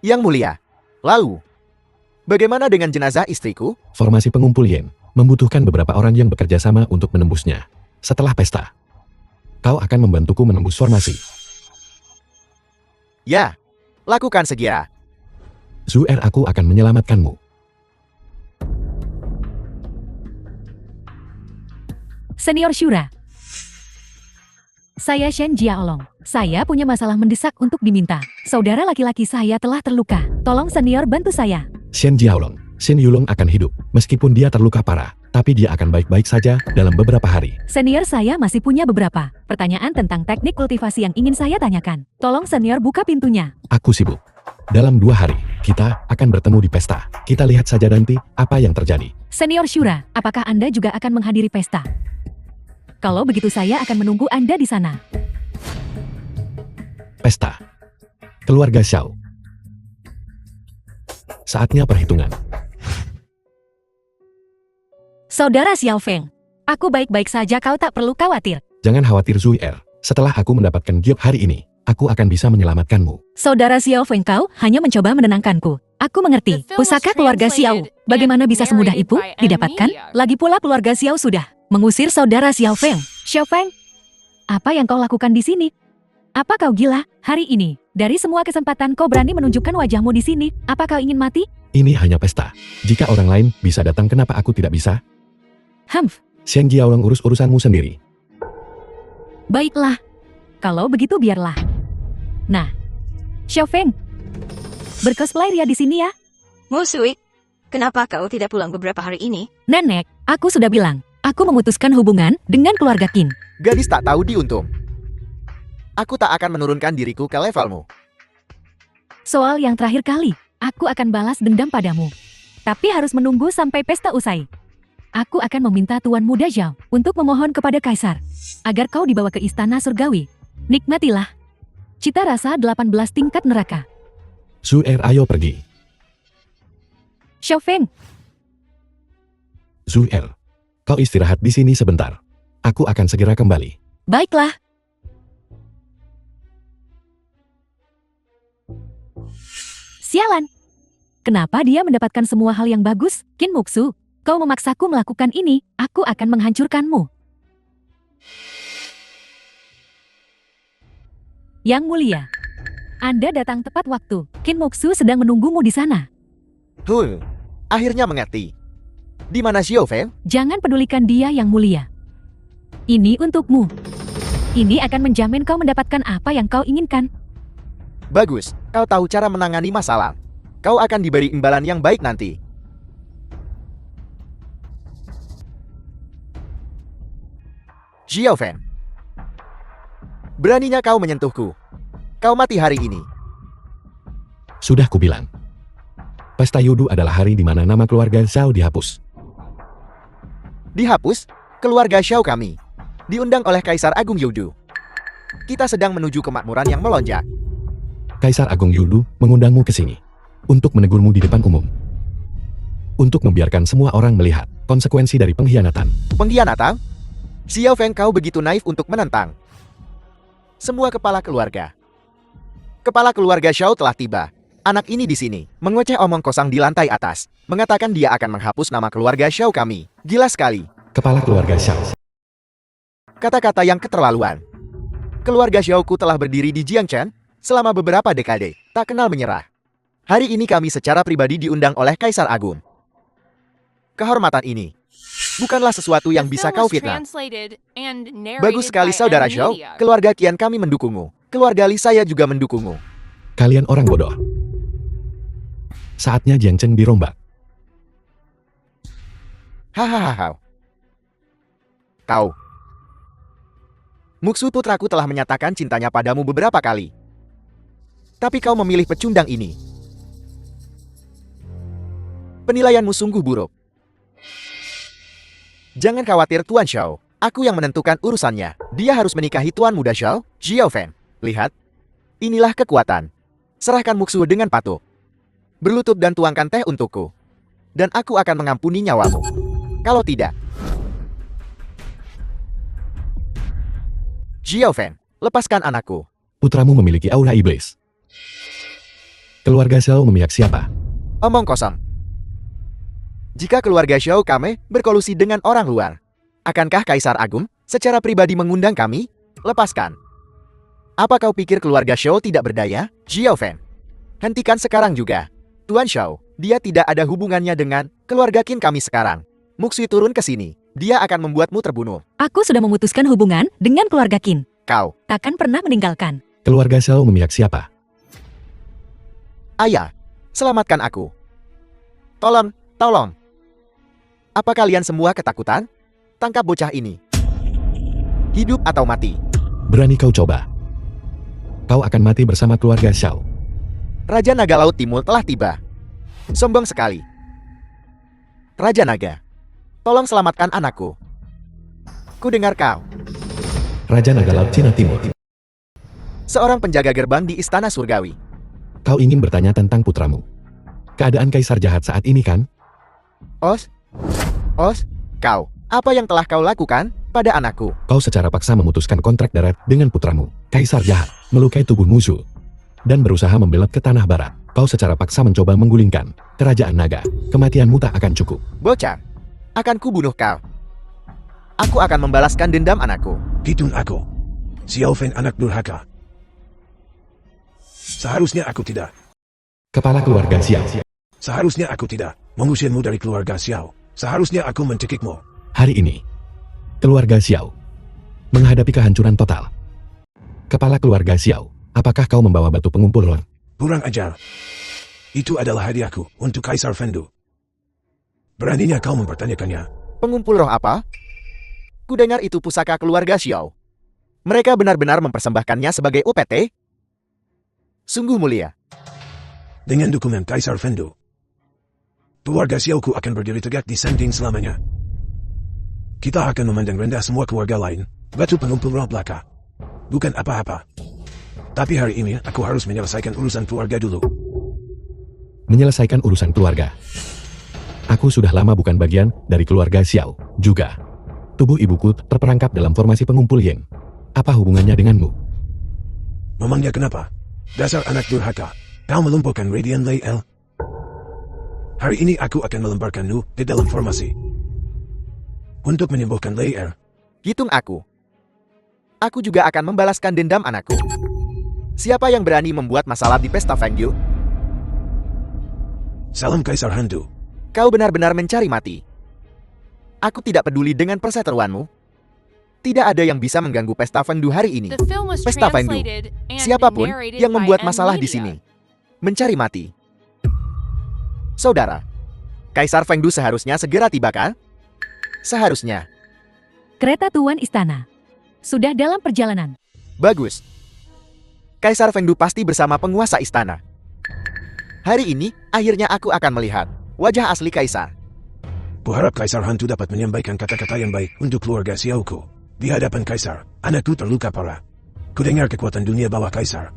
Yang mulia. Lalu, bagaimana dengan jenazah istriku? Formasi pengumpul Yen membutuhkan beberapa orang yang bekerja sama untuk menembusnya. Setelah pesta, kau akan membantuku menembus formasi. Ya, lakukan segera. Zui'er, aku akan menyelamatkanmu. Senior Shura. Saya Shen Jiaolong. Saya punya masalah mendesak untuk diminta. Saudara laki-laki saya telah terluka. Tolong senior bantu saya. Shen Jiaolong, Shen Yulong akan hidup. Meskipun dia terluka parah, tapi dia akan baik-baik saja dalam beberapa hari. Senior saya masih punya beberapa pertanyaan tentang teknik kultivasi yang ingin saya tanyakan. Tolong senior buka pintunya. Aku sibuk. Dalam 2 hari, kita akan bertemu di pesta. Kita lihat saja nanti apa yang terjadi. Senior Shura, apakah Anda juga akan menghadiri pesta? Kalau begitu saya akan menunggu Anda di sana. Pesta. Keluarga Xiao. Saatnya perhitungan. Saudara Xiao Feng, aku baik-baik saja, kau tak perlu khawatir. Jangan khawatir Zui'er. Setelah aku mendapatkan Giok hari ini, aku akan bisa menyelamatkanmu. Saudara Xiao Feng, kau hanya mencoba menenangkanku. Aku mengerti. Pusaka keluarga Xiao, bagaimana bisa semudah itu didapatkan? Lagi pula keluarga Xiao sudah mengusir saudara Xiao Feng. Xiao Feng, apa yang kau lakukan di sini? Apa kau gila? Hari ini, dari semua kesempatan kau berani menunjukkan wajahmu di sini. Apa kau ingin mati? Ini hanya pesta. Jika orang lain bisa datang, kenapa aku tidak bisa? Humph, Shen Jiaolong, urus urusanmu sendiri. baiklah. Kalau begitu biarlah. Nah, Xiao Feng, bercosplay Ria di sini ya. Musui, kenapa kau tidak pulang beberapa hari ini? Nenek, aku sudah bilang, aku memutuskan hubungan dengan keluarga Qin. Gadis tak tahu diuntung. Aku tak akan menurunkan diriku ke levelmu. Soal yang terakhir kali, aku akan balas dendam padamu. Tapi harus menunggu sampai pesta usai. Aku akan meminta Tuan Muda Zhao untuk memohon kepada Kaisar agar kau dibawa ke istana surgawi. Nikmatilah cita rasa 18 tingkat neraka. Zui'er, ayo pergi. Xiao Feng, Zui'er, kau istirahat di sini sebentar. Aku akan segera kembali. baiklah. Sialan. Kenapa dia mendapatkan semua hal yang bagus? Qin Muksu, kau memaksaku melakukan ini, aku akan menghancurkanmu. Yang mulia, Anda datang tepat waktu. Qin Muksu sedang menunggumu di sana. Akhirnya mengerti. Di mana Xiao Feng? Jangan pedulikan dia, yang mulia. Ini untukmu. Ini akan menjamin kau mendapatkan apa yang kau inginkan. Bagus, kau tahu cara menangani masalah. Kau akan diberi imbalan yang baik nanti. Xiao Feng, beraninya kau menyentuhku. Kau mati hari ini. Sudah kubilang. Pesta Yudu adalah hari di mana nama keluarga Xiao dihapus. Dihapus? Keluarga Xiao kami diundang oleh Kaisar Agung Yudu. Kita sedang menuju kemakmuran yang melonjak. Kaisar Agung Yudu mengundangmu ke sini untuk menegurmu di depan umum. untuk membiarkan semua orang melihat konsekuensi dari pengkhianatan. Pengkhianatan? Xiao Feng, kau begitu naif untuk menentang. Semua kepala keluarga. Kepala keluarga Xiao telah tiba. Anak ini di sini, mengoceh omong kosong di lantai atas, mengatakan dia akan menghapus nama keluarga Xiao kami. Gila sekali. Kepala keluarga Xiao. Kata-kata yang keterlaluan. Keluarga Xiaoku telah berdiri di Jiangchen selama beberapa dekade, tak kenal menyerah. Hari ini kami secara pribadi diundang oleh Kaisar Agung. Kehormatan ini bukanlah sesuatu yang The bisa film kau was fitnah. translated and narrated Bagus sekali by saudara Enemy Xiao, Media. keluarga Qian kami mendukungmu. Keluarga Li saya juga mendukungmu. Kalian orang bodoh. Saatnya Jiangchen dirombak. Hahaha. Kau. Muksu putraku telah menyatakan cintanya padamu beberapa kali. Tapi kau memilih pecundang ini. Penilaianmu sungguh buruk. Jangan khawatir Tuan Xiao, aku yang menentukan urusannya. Dia harus menikahi Tuan Muda Xiao, Xiao Fen. Lihat. Inilah kekuatan. Serahkan Muksu dengan patuh. Berlutut dan tuangkan teh untukku. Dan aku akan mengampuni nyawamu. Kalau tidak, Xiao Fen, lepaskan anakku. Putramu memiliki aura iblis. Keluarga Xiao memihak siapa? Omong kosong. Jika keluarga Xiao kami berkolusi dengan orang luar, akankah Kaisar Agung secara pribadi mengundang kami? Lepaskan. Apa kau pikir keluarga Xiao tidak berdaya? Xiao Fen, hentikan sekarang juga. Tuan Xiao, dia tidak ada hubungannya dengan keluarga Qin kami sekarang. Muksui turun ke sini. Dia akan membuatmu terbunuh. Aku sudah memutuskan hubungan dengan keluarga Qin. Kau, Takkan pernah meninggalkan. Keluarga Xiao memihak siapa? ayah, selamatkan aku. Tolong, tolong. Apa kalian semua ketakutan? Tangkap bocah ini. Hidup atau mati. Berani kau coba. Kau akan mati bersama keluarga Xiao. Raja Naga Laut Timur telah tiba. Sombong sekali. Raja Naga, tolong selamatkan anakku. Ku dengar kau. Raja Naga Laut Cina Timur. Seorang penjaga gerbang di Istana Surgawi. Kau ingin bertanya tentang putramu. Keadaan kaisar jahat saat ini kan? Os, kau. Apa yang telah kau lakukan pada anakku? Kau secara paksa memutuskan kontrak darat dengan putramu. Kaisar jahat, melukai tubuh musuh, dan berusaha membelot ke tanah barat. Kau secara paksa mencoba menggulingkan kerajaan naga. Kematianmu tak akan cukup. Bocah, akan kubunuh kau. Aku akan membalaskan dendam anakku. Hitun aku. Xiao Fen anak durhaka. Seharusnya aku tidak. Kepala keluarga Xiao. Seharusnya aku tidak mengusirmu dari keluarga Xiao. Seharusnya aku mencekikmu. Hari ini, keluarga Xiao menghadapi kehancuran total. Kepala keluarga Xiao, apakah kau membawa batu pengumpul roh? Kurang ajar. Itu adalah hadiahku untuk Kaisar Fendu. Beraninya kau mempertanyakannya. Pengumpul roh apa? Kudengar itu pusaka keluarga Xiao. Mereka benar-benar mempersembahkannya sebagai UPT? Sungguh mulia. Dengan dokumen Kaisar Fendu, keluarga Xiaoku akan berdiri tegak di Sanding selamanya. Kita akan memandang rendah semua keluarga lain. Batu pengumpul roh belaka. Bukan apa-apa. Tapi hari ini aku harus menyelesaikan urusan keluarga dulu. Menyelesaikan urusan keluarga. Aku sudah lama bukan bagian dari keluarga Xiao. Juga, tubuh ibuku terperangkap dalam formasi pengumpul Yin. Apa hubungannya denganmu? Memangnya kenapa? Dasar anak durhaka. Kau melumpuhkan Radiant Lei El. Hari ini aku akan melemparkanmu di dalam formasi. Untuk menyembuhkan Lei El. Hitung aku. Aku juga akan membalaskan dendam anakku. Siapa yang berani membuat masalah di pesta Fengyu? Salam Kaisar Handu. Kau benar-benar mencari mati. Aku tidak peduli dengan perseteruanmu. Tidak ada yang bisa mengganggu pesta Fengdu hari ini. The film was Pesta Fengdu. translated and Siapapun narrated yang by membuat Enemy masalah di Media. sini. Mencari mati. Saudara, Kaisar Fengdu seharusnya segera tiba kan? Seharusnya. Kereta Tuan Istana sudah dalam perjalanan. Bagus. Kaisar Fengdu pasti bersama penguasa istana. Hari ini, akhirnya aku akan melihat wajah asli Kaisar. Kuharap Kaisar Hantu dapat menyampaikan kata-kata yang baik untuk keluarga Xiaoku. Di hadapan Kaisar, anakku terluka parah. Kudengar kekuatan dunia bawah Kaisar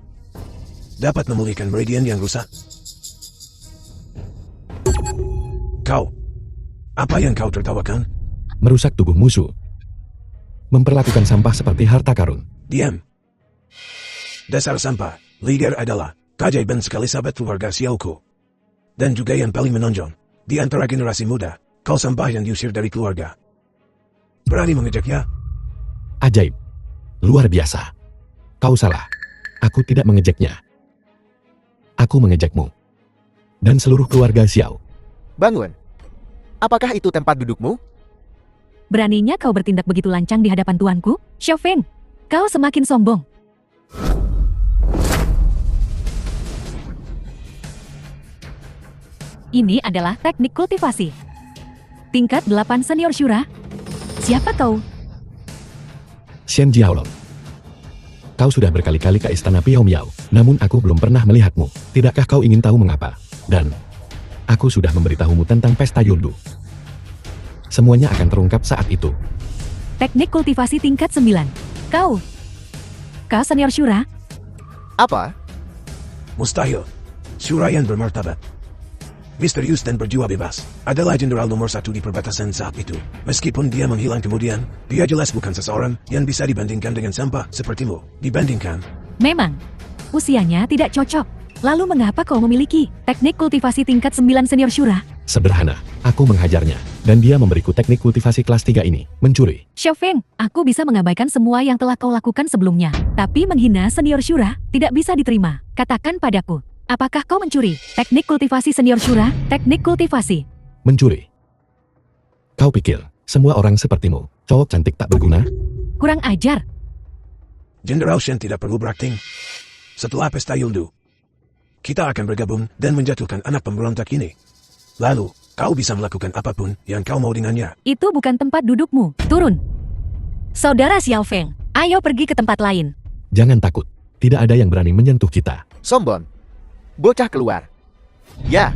dapat memulihkan meridian yang rusak. Kau. Apa yang kau tertawakan? Merusak tubuh musuh. Memperlakukan sampah seperti harta karun. Diam. Dasar sampah. Leader adalah keajaiban sekali sahabat keluarga Xiaoku. Dan juga yang paling menonjol. Di antara generasi muda, kau sampah yang diusir dari keluarga. Berani mengejaknya? Ajaib. Luar biasa. Kau salah. Aku tidak mengejeknya. Aku mengejakmu. Dan seluruh keluarga Xiao. Bangun. Apakah itu tempat dudukmu? Beraninya kau bertindak begitu lancang di hadapan tuanku? Xiao Feng, kau semakin sombong. Ini adalah teknik kultivasi. Tingkat 8 senior syura. Siapa kau? Shen Jiaolong. Kau sudah berkali-kali ke istana Piao Miao, namun aku belum pernah melihatmu. Tidakkah kau ingin tahu mengapa? Dan aku sudah memberitahumu tentang pesta Yundu. Semuanya akan terungkap saat itu. Teknik kultivasi tingkat 9. Kau senior syura? Apa? Mustahil. Syura yang bermartabat. Misterius dan berjiwa bebas. Adalah jenderal nomor 1 di perbatasan saat itu. Meskipun dia menghilang kemudian, dia jelas bukan seseorang yang bisa dibandingkan dengan sampah sepertimu. Dibandingkan. Memang, usianya tidak cocok. Lalu mengapa kau memiliki teknik kultivasi tingkat 9 senior syura? Sederhana, aku menghajarnya, dan dia memberiku teknik kultivasi kelas 3 ini, mencuri. Xiao Feng, aku bisa mengabaikan semua yang telah kau lakukan sebelumnya. Tapi menghina senior syura tidak bisa diterima. Katakan padaku, apakah kau mencuri teknik kultivasi senior syura? Teknik kultivasi. Mencuri. Kau pikir, semua orang sepertimu, cowok cantik tak berguna? Kurang ajar. Jenderal Shen tidak perlu berakting. Setelah pesta Yundu, kita akan bergabung dan menjatuhkan anak pemberontak ini. Lalu, kau bisa melakukan apapun yang kau mau dengannya. Itu bukan tempat dudukmu. Turun. Saudara Xiao Feng, ayo pergi ke tempat lain. Jangan takut, tidak ada yang berani menyentuh kita. Sombong. Bocah keluar. Ya,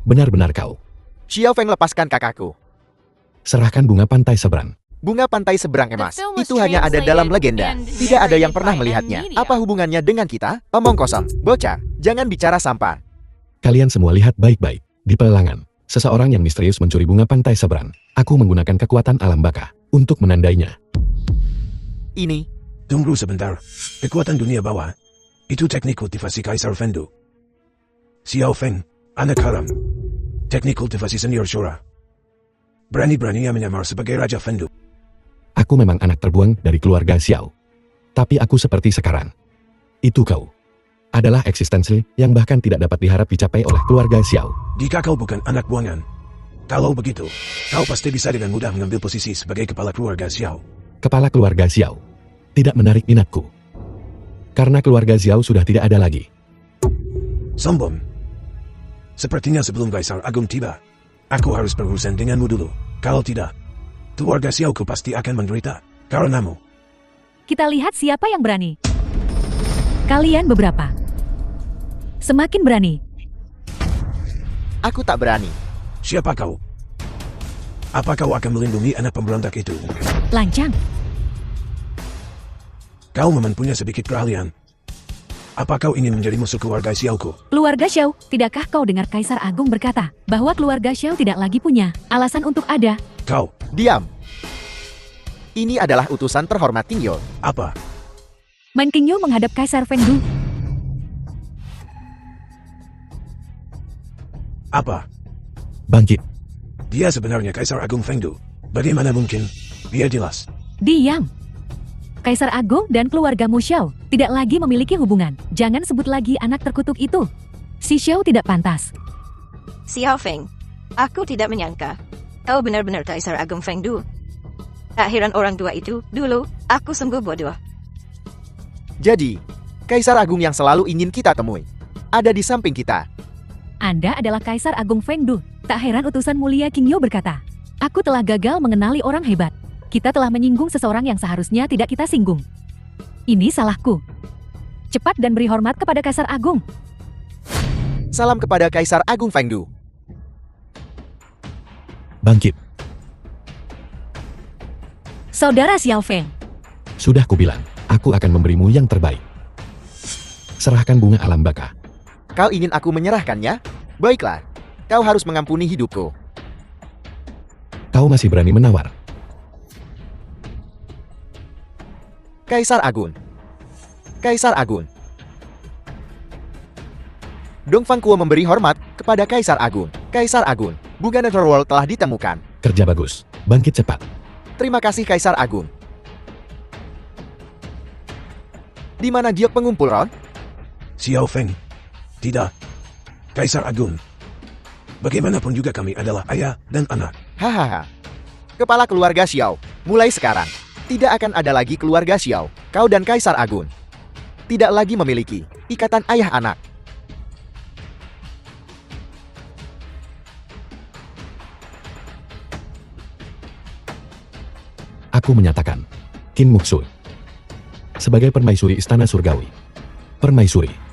Benar-benar kau. Xiao Feng lepaskan kakakku. Serahkan bunga pantai seberang. Bunga pantai seberang emas. The film was Itu hanya ada dalam translated legenda. and Tidak ada yang narrated pernah by melihatnya. Media. Apa hubungannya dengan kita? Omong kosong. Bocah, jangan bicara sampah. Kalian semua lihat baik-baik. Di pelelangan, seseorang yang misterius mencuri bunga pantai seberang. Aku menggunakan kekuatan alam baka untuk menandainya. Ini, Tunggu sebentar. Kekuatan dunia bawah. Itu teknik kultivasi Kaisar Fendu. Xiao Feng, anak haram. Teknik kultivasi senior syura. Berani-beraninya menyamar sebagai Raja Fendu. Aku memang anak terbuang dari keluarga Xiao. Tapi aku seperti sekarang. Itu kau. Adalah eksistensi yang bahkan tidak dapat diharap dicapai oleh keluarga Xiao. Jika kau bukan anak buangan. Kalau begitu, kau pasti bisa dengan mudah mengambil posisi sebagai kepala keluarga Xiao. Kepala keluarga Xiao tidak menarik minatku. Karena keluarga Xiao sudah tidak ada lagi. Sombong. Sepertinya sebelum Kaisar Agung tiba, aku harus berurusan denganmu dulu. Kalau tidak, keluarga Xiaoku pasti akan menderita karenamu. Kita lihat siapa yang berani. Kalian beberapa. Semakin berani. aku tak berani. Siapa kau? Apa kau akan melindungi anak pemberontak itu? Lancang. Kau memang punya sedikit keahlian. Apa kau ingin menjadi musuh keluarga Xiaoku? Keluarga Xiao, tidakkah kau dengar Kaisar Agung berkata bahwa keluarga Xiao tidak lagi punya alasan untuk ada? Kau, Diam. Ini adalah utusan terhormat Qingyo. apa? Man Qingyu menghadap Kaisar Fengdu. Apa? Bangkit. Dia sebenarnya Kaisar Agung Fengdu. Bagaimana mungkin? Dia jelas. Diam. Kaisar Agung dan keluarga Mu Xiao tidak lagi memiliki hubungan. Jangan sebut lagi anak terkutuk itu. Si Xiao tidak pantas. Xiao Feng, aku tidak menyangka. Kau benar-benar Kaisar Agung Fengdu. Tak heran orang tua itu, dulu, aku sungguh bodoh. Jadi, Kaisar Agung yang selalu ingin kita temui ada di samping kita. Anda adalah Kaisar Agung Fengdu. Tak heran utusan mulia Qingyo berkata, aku telah gagal mengenali orang hebat. Kita telah menyinggung seseorang yang seharusnya tidak kita singgung. Ini salahku. Cepat dan beri hormat kepada Kaisar Agung. Salam kepada Kaisar Agung Fengdu. Bangkit. Saudara Xiao Feng, Sudah kubilang, aku akan memberimu yang terbaik. Serahkan bunga alam baka. Kau ingin aku menyerahkannya? Baiklah. Kau harus mengampuni hidupku. Kau masih berani menawar. Kaisar Agun. Kaisar Agun. Dongfang Kuo memberi hormat kepada Kaisar Agun. Kaisar Agun, bunga Netherworld telah ditemukan. Kerja bagus. Bangkit cepat. Terima kasih Kaisar Agun. Di mana giok pengumpul Ron? Xiao Feng. Tidak. Kaisar Agung. Bagaimanapun juga kami adalah ayah dan anak. Hahaha. Kepala keluarga Xiao, mulai sekarang, tidak akan ada lagi keluarga Xiao. Kau dan Kaisar Agun tidak lagi memiliki ikatan ayah anak. Aku menyatakan, Qin Muxu sebagai permaisuri istana surgawi. Permaisuri